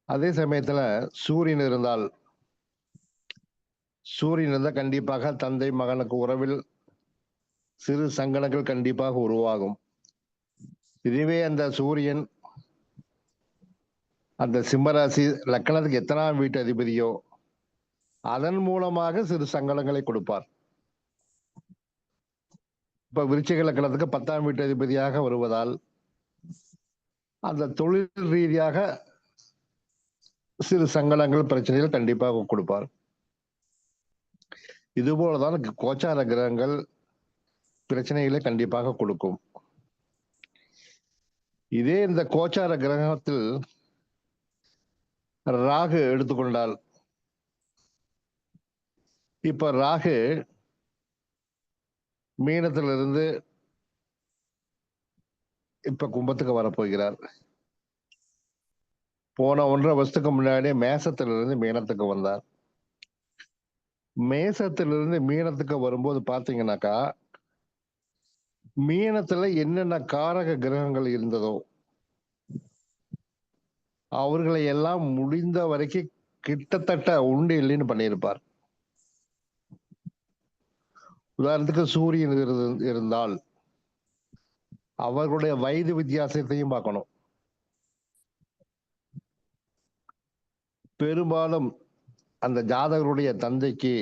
அதே சமயத்துல சூரியன் இருந்தால் கண்டிப்பாக தந்தை மகனுக்கு உறவில் சிறு சங்கடங்கள் கண்டிப்பாக உருவாகும். இதுவே அந்த சூரியன் அந்த சிம்மராசி லக்கணத்துக்கு எத்தனாம் வீட்டு அதிபதியோ அதன் மூலமாக சிறு சங்கடங்களை கொடுப்பார். இப்ப விருச்சிக லக்கணத்துக்கு 10ஆம் வீட்டு அதிபதியாக வருவதால் அந்த தொழில் ரீதியாக சிறு சங்கடங்கள், பிரச்சனைகள் கண்டிப்பாக கொடுப்பார். இதுபோலதான் கோச்சார கிரகங்கள் பிரச்சனைகளை கண்டிப்பாக கொடுக்கும். இதே இந்த கோச்சார கிரகத்தில் ராகு எடுத்துக்கொண்டால், இப்ப ராகு மீனத்திலிருந்து இப்ப கும்பத்துக்கு வரப்போகிறார். போன 1.5 வருஷத்துக்கு முன்னாடி மேசத்திலிருந்து மீனத்துக்கு வந்தார். மேசத்திலிருந்து மீனத்துக்கு வரும்போது பாத்தீங்கன்னாக்கா, மீனத்துல என்னென்ன காரக கிரகங்கள் இருந்ததோ அவர்களை எல்லாம் முடிந்த வரைக்கும் கிட்டத்தட்ட உண்டு இல்லைன்னு பண்ணியிருப்பார். உதாரணத்துக்கு சூரியன் இருந்தால் அவர்களுடைய வயது வித்தியாசத்தையும் பார்க்கணும். பெரும்பாலும் அந்த ஜாதகருடைய தந்தைக்கு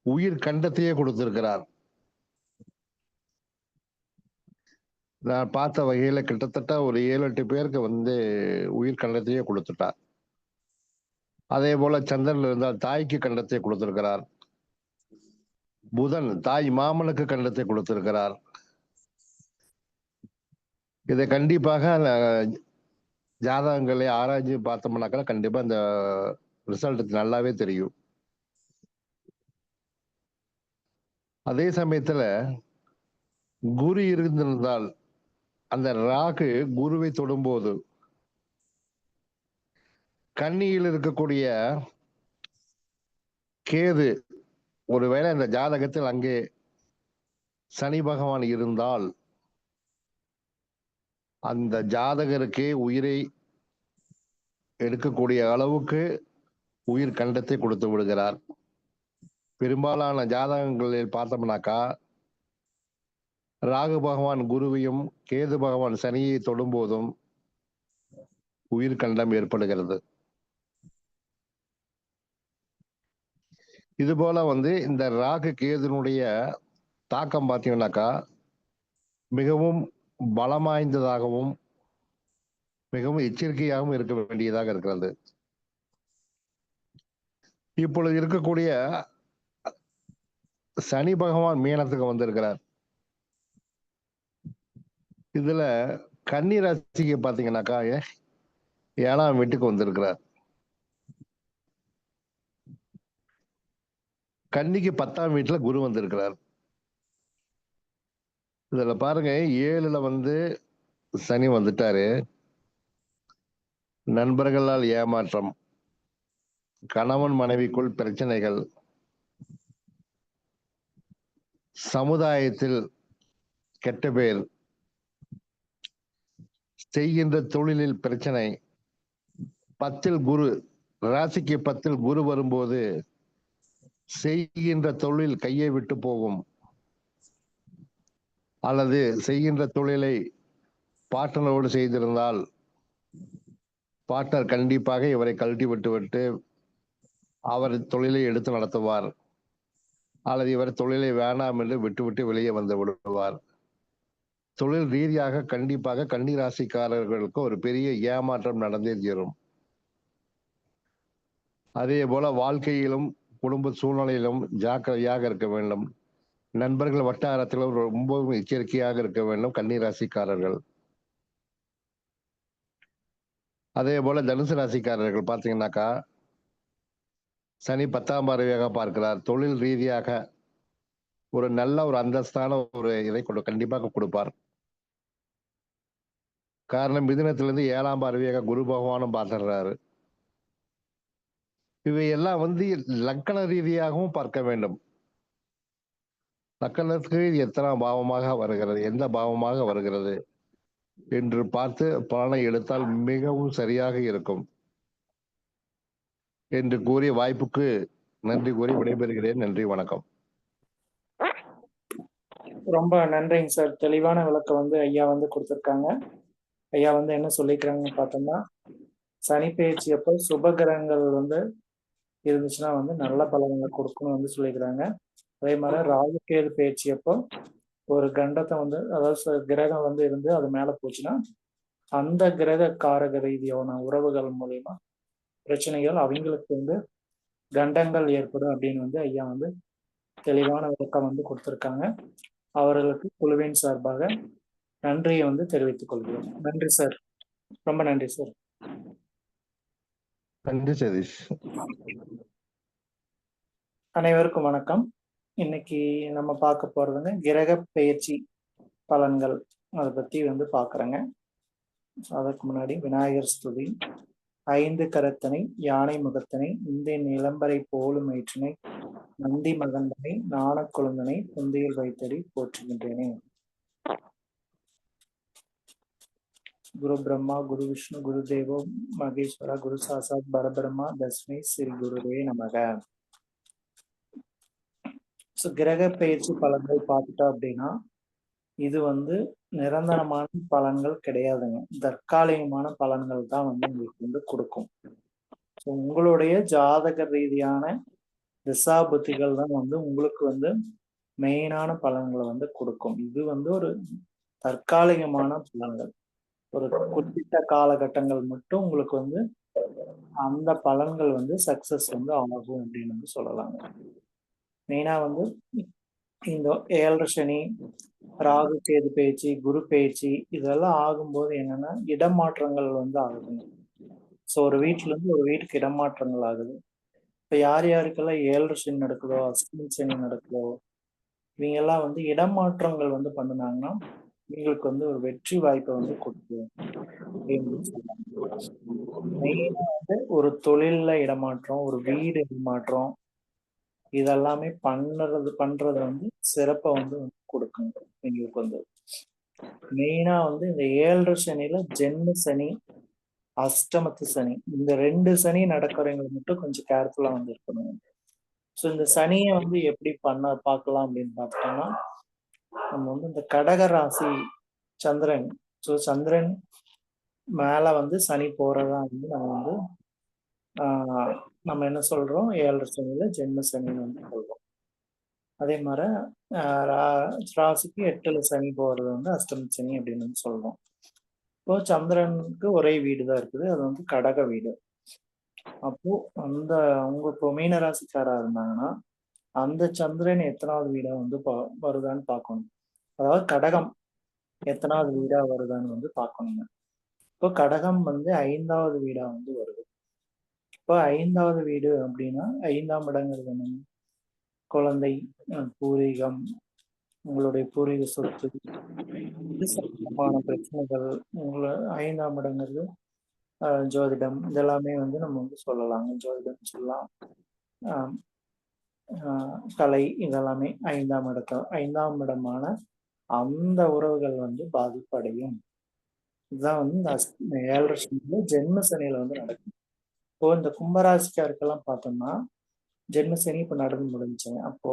உயிர் கண்டத்தையே கொடுத்திருக்கிறார். நான் பார்த்த வகையில கிட்டத்தட்ட ஒரு 7-8 பேருக்கு உயிர் கண்டத்தையே கொடுத்துட்டார். அதே போல சந்திரன் இருந்தால் தாய்க்கு கண்டத்தை கொடுத்திருக்கிறார். புதன் தாய் மாமனுக்கு கண்டத்தை கொடுத்திருக்கிறார். இதை கண்டிப்பாக ஜாதகங்களை ஆராய்ச்சி பார்த்தோம்னாக்கா கண்டிப்பா இந்த ரிசல்ட் நல்லாவே தெரியும். அதே சமயத்துல குரு இருந்திருந்தால் அந்த ராகு குருவை தொடும்போது கன்னியில் இருக்கக்கூடிய கேது ஒருவேளை இந்த ஜாதகத்தில் அங்கே சனி பகவான் இருந்தால் அந்த ஜாதகருக்கே உயிரை எடுக்கக்கூடிய அளவுக்கு உயிர் கண்டத்தை கொடுத்து விடுகிறார். பெரும்பாலான ஜாதகங்களில் பார்த்தோம்னாக்கா ராகு பகவான் குருவையும் கேது பகவான் சனியை தொடும்போதும் உயிர் கண்டம் ஏற்படுகிறது. இது போல இந்த ராகு கேதுனுடைய தாக்கம் பார்த்தீங்கன்னாக்கா மிகவும் பலம் வாய்ந்ததாகவும் மிகவும் எச்சரிக்கையாகவும் இருக்க வேண்டியதாக இருக்கிறது. இப்பொழுது இருக்கக்கூடிய சனி பகவான் மீனத்துக்கு வந்திருக்கிறார். இதுல கன்னி ராசிக்கு பாத்தீங்கன்னாக்கா 7ஆம் வீட்டுக்கு வந்திருக்கிறார். கன்னிக்கு 10ஆம் வீட்டுல குரு வந்திருக்கிறார். இதுல பாருங்க 7ல சனி வந்துட்டாரு. நண்பர்களால் ஏமாற்றம், கணவன் மனைவிக்குள் பிரச்சனைகள், சமுதாயத்தில் கெட்ட பேர், செய்கின்ற தொழிலில் பிரச்சனை. 10ல் குரு, ராசிக்கு 10ல் குரு வரும்போது செய்கின்ற தொழில் கையை விட்டு போகும், அல்லது செய்கின்ற தொழிலை பார்ட்னரோடு செய்திருந்தால் பார்ட்னர் கண்டிப்பாக இவரை கழட்டி விட்டு அவர் தொழிலை எடுத்து நடத்துவார், அல்லது இவர் தொழிலை வேண்டாம் என்று விட்டு வெளியே வந்து விடுவார். தொழில் ரீதியாக கண்டிப்பாக கன்னி ராசிக்காரர்களுக்கு ஒரு பெரிய ஏமாற்றம் நடந்தே தீரும். அதே போல வாழ்க்கையிலும் குடும்ப சூழ்நிலையிலும் ஜாக்கிரதையாக இருக்க வேண்டும். நண்பர்கள் வட்டாரத்திலும் ரொம்பவும் எச்சரிக்கையாக இருக்க வேண்டும் கன்னி ராசிக்காரர்கள். அதே போல தனுசு ராசிக்காரர்கள் பார்த்தீங்கன்னாக்கா சனி 10ஆம் பார்வையாக பார்க்கிறார். தொழில் ரீதியாக ஒரு நல்ல ஒரு அந்தஸ்தான ஒரு இதை கண்டிப்பாக கொடுப்பார். காரணம் மிதுனத்திலிருந்து 7ஆம் பார்வையாக குரு பகவானும் பார்த்துடுறாரு. இவையெல்லாம் லக்கண ரீதியாகவும் பார்க்க வேண்டும். லக்கணத்துக்கு எத்தனாம் பாவமாக வருகிறது, எந்த பாவமாக வருகிறது என்று பார்த்து பலனை எடுத்தால் மிகவும் சரியாக இருக்கும் என்று கூறிய வாய்ப்புக்கு நன்றி கூறி விடைபெறுகிறேன். நன்றி, வணக்கம். ரொம்ப நன்றிங்க சார். தெளிவான விளக்கம் ஐயா கொடுத்திருக்காங்க. ஐயா என்ன சொல்லிக்கிறாங்கன்னு பார்த்தோம்னா, சனி பயிற்சி அப்போ சுபகிரகங்கள் இருந்துச்சுன்னா நல்ல பலன்களை கொடுக்கணும்னு சொல்லிக்கிறாங்க. அதே மாதிரி ராகு கேது பயிற்சி அப்போ ஒரு கண்டத்தை அதாவது கிரகம் இருந்து அது மேல போச்சுன்னா அந்த கிரக காரக ரீதியான உறவுகள் மூலியமா பிரச்சனைகள் அவங்களுக்கு கண்டங்கள் ஏற்படும் அப்படின்னு ஐயா தெளிவான விளக்கம் கொடுத்திருக்காங்க. அவர்களுக்கு குழுவின் சார்பாக நன்றியை தெரிவித்துக் கொள்கிறோம். நன்றி சார், ரொம்ப நன்றி சார். நன்றி சதீஷ். அனைவருக்கும் வணக்கம். இன்னைக்கு நம்ம பார்க்க போறது கிரக பெயர்ச்சி பலன்கள், அதை பத்தி பார்க்குறேங்க. அதற்கு முன்னாடி விநாயகர் ஸ்துதி. 5 கரத்தனை யானை முகத்தனை இந்திய நிலம்பரை போலும் மைற்றினை நந்தி மகந்தனை நாணக் கொழுந்தனை புந்தியில் வைத்தடி போற்றுகின்றேனே. குரு பிரம்மா குரு விஷ்ணு குரு தேவோ மகேஸ்வரா குரு சாசாத் பரபிரம்மா தஸ்மை ஸ்ரீ குருவே நமக. ஸோ கிரக பயிற்சி பலன்கள் பார்த்துட்டோம் அப்படின்னா இது வந்து நிரந்தரமான பலன்கள் கிடையாதுங்க. தற்காலிகமான பலன்கள் தான் வந்து உங்களுக்கு வந்து கொடுக்கும். ஸோ உங்களுடைய ஜாதக ரீதியான திசா புத்திகள் தான் வந்து உங்களுக்கு வந்து மெயினான பலன்களை வந்து கொடுக்கும். இது வந்து ஒரு தற்காலிகமான பலன்கள். ஒரு குறிப்பிட்ட காலகட்டங்கள் மட்டும் உங்களுக்கு வந்து அந்த பலன்கள் வந்து சக்சஸ் வந்து ஆகும் அப்படின்னு வந்து சொல்லலாங்க. மெயினா வந்து இந்த 7 சனி, ராகு கேது பயிற்சி, குரு பயிற்சி இதெல்லாம் ஆகும்போது என்னன்னா இடமாற்றங்கள் வந்து ஆகுதுங்க. ஸோ ஒரு வீட்டுல இருந்து ஒரு வீட்டுக்கு இடமாற்றங்கள் ஆகுது. இப்ப யார் யாருக்கெல்லாம் 7 சனி நடக்குதோ, அஷ்டமி சனி நடக்குதோ, இவங்க எல்லாம் வந்து இடமாற்றங்கள் வந்து பண்ணினாங்கன்னா இவங்களுக்கு வந்து ஒரு வெற்றி வாய்ப்பை வந்து கொடுக்கும் அப்படின்னு சொல்றாங்க. மெயினா வந்து ஒரு தொழில்ல இடமாற்றம், ஒரு வீடு இடமாற்றம் இதெல்லாமே பண்றது வந்து சிறப்பை வந்து கொடுக்குங்க எங்களுக்கு வந்து. மெயினா வந்து இந்த 7 சனியில ஜென்ம சனி, அஷ்டமத்து சனி இந்த 2 சனி நடக்கிறவங்களுக்கு மட்டும் கொஞ்சம் கேர்ஃபுல்லா வந்து இருக்கணும். ஸோ இந்த சனியை வந்து எப்படி பார்க்கலாம் அப்படின்னு பார்த்தோம்னா நம்ம வந்து இந்த கடக ராசி சந்திரன். ஸோ சந்திரன் மேல வந்து சனி போறதா வந்து நம்ம வந்து நம்ம என்ன சொல்றோம் 7 சனியில ஜென்ம சனின்னு வந்து சொல்றோம். அதே மாதிரி ராசிக்கு 8ல சனி போறது வந்து அஷ்டமி சனி அப்படின்னு வந்து சொல்றோம். இப்போ சந்திரனுக்கு ஒரே வீடு தான் இருக்குது, அது வந்து கடக வீடு. அப்போ அந்த அவங்க இப்போ மீன ராசிக்காரா இருந்தாங்கன்னா அந்த சந்திரன் எத்தனாவது வீடா வந்து வருதான்னு பார்க்கணும். அதாவது கடகம் எத்தனாவது வீடா வருதான்னு வந்து பார்க்கணுங்க. இப்போ கடகம் வந்து 5வது வீடா வந்து வருது. இப்போ 5வது வீடு அப்படின்னா 5ஆம் இடங்கிறது என்னங்க? குழந்தை, பூர்வீகம், உங்களுடைய பூர்வீக சொத்து, இது சம்பந்தமான பிரச்சனைகள். 5ஆம் இடங்கிறது ஜோதிடம் இதெல்லாமே வந்து நம்ம வந்து சொல்லலாங்க. ஜோதிடம் சொல்லலாம், கலை இதெல்லாமே 5ஆம் இடமான அந்த உறவுகள் வந்து பாதிப்படையும். இதுதான் வந்து இந்த 7 சனியில ஜென்ம சனியில வந்து நடக்கும். இப்போ இந்த கும்பராசிக்காருக்கெல்லாம் பார்த்தோம்னா ஜென்ம சனி இப்போ நடந்து முடிஞ்சுங்க. அப்போ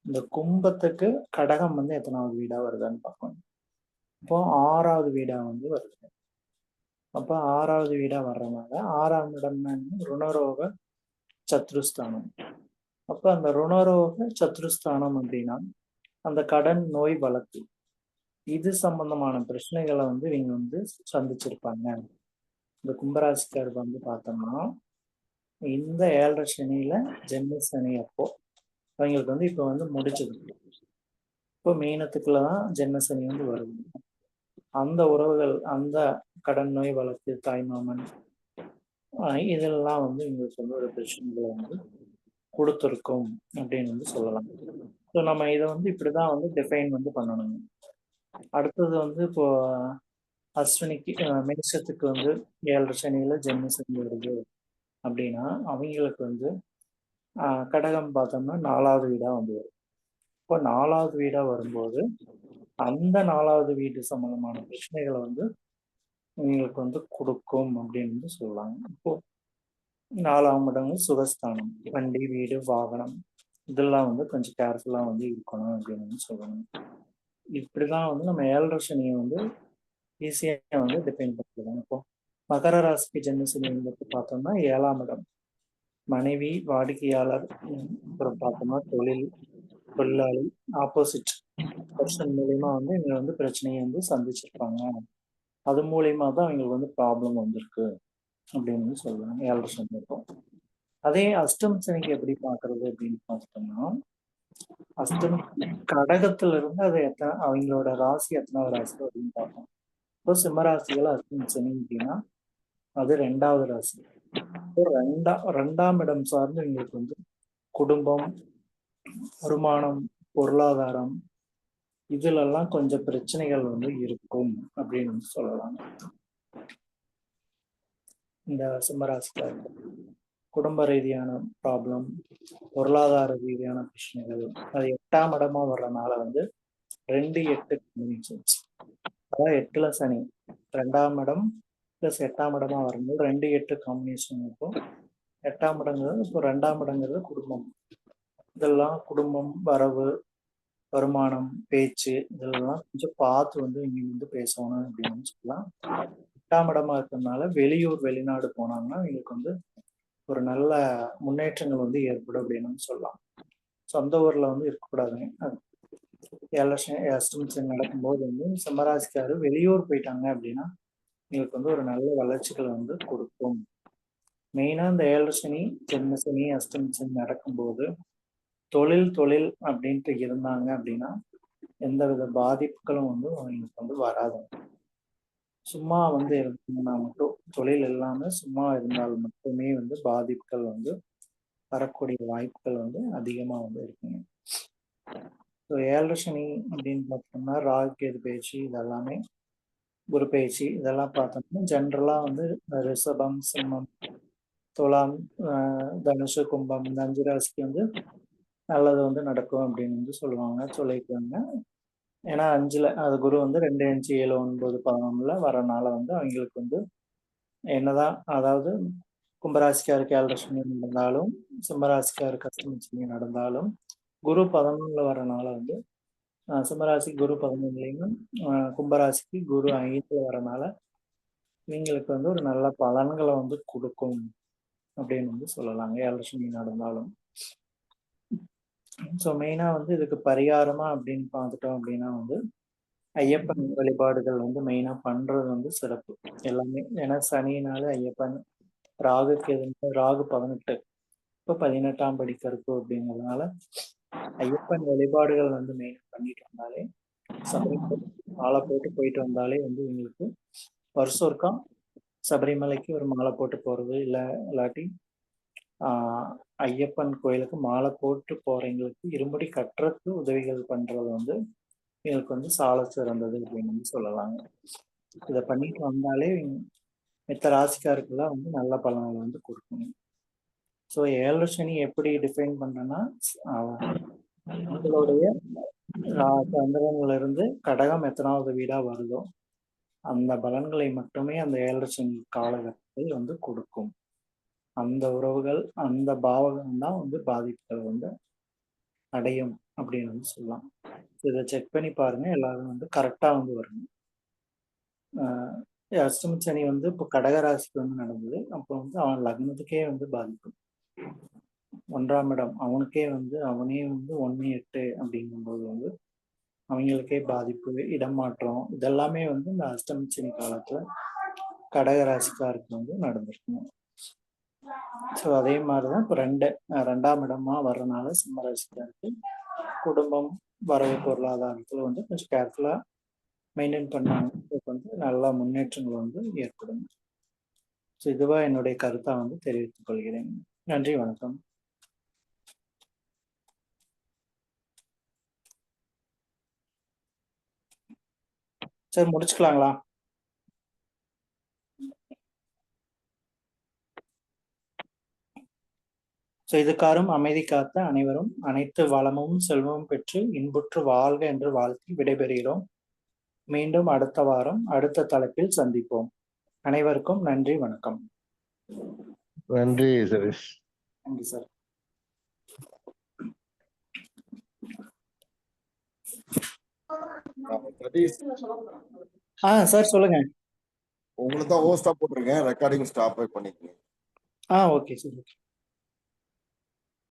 இந்த கும்பத்துக்கு கடகம் வந்து எத்தனாவது வீடா வருதான்னு பார்க்கணும். இப்போ 6வது வீடா வந்து வருது. அப்போ 6வது வீடா வர்றதுனால 6ஆம் இடம் ருணரோக சத்ருஸ்தானம். அப்போ அந்த ருணரோக சத்ருஸ்தானம் அப்படின்னா அந்த கடன், நோய், வழக்கு இது சம்பந்தமான பிரச்சனைகளை வந்து இவங்க வந்து சந்திச்சிருப்பாங்க. இந்த கும்பராசிக்காரர் வந்து பார்த்தோம்னா இந்த 7 சனியில ஜென்ம சனி அப்போ அவங்களுக்கு வந்து இப்போ வந்து முடிச்சது. இப்போ மீனத்துக்குள்ளதான் ஜென்ம சனி வந்து வருது. அந்த உறவுகள், அந்த கடன், நோய், வழக்கு, தாய்மாமன் இதெல்லாம் வந்து இவங்களுக்கு வந்து ஒரு பிரச்சனைகளை வந்து கொடுத்துருக்கும் அப்படின்னு வந்து சொல்லலாம். ஸோ நம்ம இதை வந்து இப்படிதான் வந்து டிஃபைன் வந்து பண்ணணுங்க. அடுத்தது வந்து இப்போ அஸ்வினிக்கு மேஷத்துக்கு வந்து 7 சனியில ஜென்ம சனி வருது அப்படின்னா அவங்களுக்கு வந்து கடகம் பார்த்தோம்னா 4வது வீடா வந்து வரும். இப்போ 4வது வீடா வரும்போது அந்த 4வது வீடு சம்பந்தமான பிரச்சனைகளை வந்து இவங்களுக்கு வந்து கொடுக்கும் அப்படின்னு வந்து சொல்லலாங்க. இப்போ 4ஆம் இடம் சுகஸ்தானம், வண்டி, வீடு, வாகனம் இதெல்லாம் வந்து கொஞ்சம் கேர்ஃபுல்லா வந்து இருக்கணும் அப்படின்னு வந்து சொல்லணும். இப்படிதான் வந்து நம்ம 7 சனியை வந்து ஈஸியா வந்து டிஃபைன் பண்ணிக்கலாம். இப்போ மகர ராசிக்கு ஜென்ம சனி வந்து பார்த்தோம்னா 7ஆம் இடம் மனைவி, வாடிக்கையாளர், அப்புறம் பார்த்தோம்னா தொழிலாளி, ஆப்போசிட் பர்சன் மூலியமா வந்து இவங்க வந்து பிரச்சனையை வந்து சந்திச்சிருப்பாங்க. அது மூலியமா தான் அவங்களுக்கு வந்து ப்ராப்ளம் வந்திருக்கு அப்படின்னு சொல்லுவாங்க 7 சனி இருக்கும். அதே அஷ்டம சனிக்கு எப்படி பார்க்கறது அப்படின்னு பார்த்தோம்னா அஷ்டம கடகத்துல இருந்து அது அவங்களோட ராசி எத்தனாவது ராசி அப்படின்னு பார்ப்போம். இப்போ சிம்மராசிகள் அஷ்டம சனி அப்படின்னா அது 2வது ராசி. இப்போ 2ஆம் இடம் சார்ந்து இவங்களுக்கு வந்து குடும்பம், வருமானம், பொருளாதாரம் இதுலெல்லாம் கொஞ்சம் பிரச்சனைகள் வந்து இருக்கும் அப்படின்னு வந்து சொல்லலாம். இந்த சிம்மராசிக்காரர்கள் குடும்ப ரீதியான ப்ராப்ளம், பொருளாதார ரீதியான பிரச்சனைகள், அது 8ஆம் இடமா வர்றதுனால வந்து 2-8 காம்பினேஷன்ஸ். அதாவது 8ல சனி 2ஆம் இடம் பிளஸ் 8ஆம் இடமா வரும்போது 2-8 காம்பினேஷன் இருக்கும். 8ஆம் இடங்கிறது இப்போ 2ஆம் இடங்கிறது குடும்பம். இதெல்லாம் குடும்பம், வரவு, வருமானம், பேச்சு இதெல்லாம் கொஞ்சம் பார்த்து வந்து இங்க வந்து பேசணும் அப்படின்னு சொல்லலாம். 8ஆம் இடமா இருக்கிறதுனால வெளியூர், வெளிநாடு போனாங்கன்னா எங்களுக்கு வந்து ஒரு நல்ல முன்னேற்றங்கள் வந்து ஏற்படும் அப்படின்னு சொல்லலாம். சொந்த ஊர்ல வந்து இருக்கக்கூடாதுங்க. அஷ்டமி நடக்கும்போது வந்து சிம்மராசிக்காரு வெளியூர் போயிட்டாங்க அப்படின்னா எங்களுக்கு வந்து ஒரு நல்ல வளர்ச்சிகள் வந்து கொடுக்கும். மெயினா இந்த 7 சனி, ஜென்ம சனி, அஷ்டமி சனி நடக்கும்போது தொழில் அப்படின்ட்டு இருந்தாங்க அப்படின்னா எந்தவித பாதிப்புகளும் வந்து அவங்களுக்கு வந்து வராது. சும்மா வந்து இருந்தாங்கன்னா மட்டும் தொழில் இல்லாம சும்மா இருந்தால் மட்டுமே வந்து பாதிப்புகள் வந்து வரக்கூடிய வாய்ப்புகள் வந்து அதிகமா வந்து இருக்குங்க. ஸோ 7 சனி அப்படின்னு பார்த்தோம்னா ராகு கேது பயிற்சி இதெல்லாமே குரு பயிற்சி இதெல்லாம் பார்த்தோம்னா ஜென்ரலா வந்து ரிஷபம், சிம்மம், துலாம், தனுஷு, கும்பம் இந்த 5 ராசிக்கு வந்து நல்லது வந்து நடக்கும் அப்படின்னு வந்து சொல்லியிருக்காங்க. ஏன்னா 5ல அது குரு வந்து 2, 5, 7, 9, 11 வரனால வந்து அவங்களுக்கு வந்து என்னதான் அதாவது கும்பராசிக்காருக்கு 7 சனி நடந்தாலும் சிம்மராசிக்காருக்கு அஷ்டமி சனி நடந்தாலும் குரு 11ல வரனால வந்து சிம்மராசி குரு 11லையும் கும்பராசிக்கு குரு 5ல வரனால இவங்களுக்கு வந்து ஒரு நல்ல பலன்களை வந்து கொடுக்கும் அப்படின்னு வந்து சொல்லலாங்க 7 சனி நடந்தாலும். ஸோ மெயினா வந்து இதுக்கு பரிகாரமா அப்படின்னு பார்த்துட்டோம் அப்படின்னா வந்து ஐயப்பன் வழிபாடுகள் வந்து மெயினா பண்றது வந்து சிறப்பு எல்லாமே. ஏன்னா சனினால ஐயப்பன், ராகுக்கு ராகு 18 இப்போ 18ஆம் படி கருப்பு அப்படிங்கிறதுனால ஐயப்பன் வழிபாடுகள் வந்து மெயினா பண்ணிட்டு வந்தாலே சபரிமலை மாலை போட்டு போயிட்டு வந்தாலே வந்து இவங்களுக்கு வருஷம் இருக்கா சபரிமலைக்கு ஒரு மாலை போட்டு போறது இல்லாட்டி ஐயப்பன் கோயிலுக்கு மாலை போட்டு போறவங்களுக்கு இருமுடி கட்டுறதுக்கு உதவிகள் பண்றது வந்து எங்களுக்கு வந்து சால சிறந்தது அப்படின்னு வந்து சொல்லலாங்க. இதை பண்ணிட்டு வந்தாலே மித்த ராசிக்காருக்கெல்லாம் வந்து நல்ல பலன்களை வந்து கொடுக்கணும். ஸோ 7 சனி எப்படி டிஃபைன் பண்றேன்னா உங்களுடைய சந்திரன்ல இருந்து கடகம் எத்தனாவது வீடா வருதோ அந்த பலன்களை மட்டுமே அந்த 7 சனி காலகட்டத்தில் வந்து கொடுக்கும். அந்த உறவுகள் அந்த பாவகம் தான் வந்து பாதிப்புகள் வந்து அடையும் அப்படின்னு வந்து சொல்லலாம். இதை செக் பண்ணி பாருங்க எல்லாரும் வந்து கரெக்டா வந்து வரணும். அஷ்டமி சனி வந்து இப்போ கடகராசிக்கு வந்து நடந்தது. அப்போ வந்து அவன் லக்னத்துக்கே வந்து பாதிப்பு 1ஆம் இடம் அவனுக்கே வந்து அவனே வந்து 1-8 அப்படிங்கும்போது வந்து அவங்களுக்கே பாதிப்பு, இடமாற்றம் இதெல்லாமே வந்து இந்த அஷ்டமி சனி காலத்துல கடகராசிக்காருக்கு வந்து நடந்திருக்கும். ஸோ அதே மாதிரிதான் இப்போ 2ஆம் இடமா வர்றதுனால சிம்மராசிக்காருக்கு குடும்பம், வரவு, பொருளாதாரத்துல வந்து கொஞ்சம் கேர்ஃபுல்லா மெயின்டைன் பண்ணாங்க வந்து நல்ல முன்னேற்றங்கள் வந்து ஏற்படும். ஸோ இதுவா என்னுடைய கருத்தா வந்து தெரிவித்துக் கொள்கிறேன். நன்றி, வணக்கம். சரி, முடிச்சுக்கலாங்களா? ஸோ இதுக்காரும் அமைதி காத்த அனைவரும் அனைத்து வளமும் செல்வமும் பெற்று இன்புற்று வாழ்க என்று வாழ்த்தி விடைபெறுகிறோம். மீண்டும் அடுத்த வாரம் அடுத்த தலைப்பில் சந்திப்போம். அனைவருக்கும் நன்றி, வணக்கம். நன்றி சதீஷ். நன்றி சார். சார் சொல்லுங்க. உங்களுக்கு தான் ஹோஸ்டா போட்டிருக்கேன், ரெக்கார்டிங் ஸ்டாப் பண்ணிக்கங்க. Okay sir.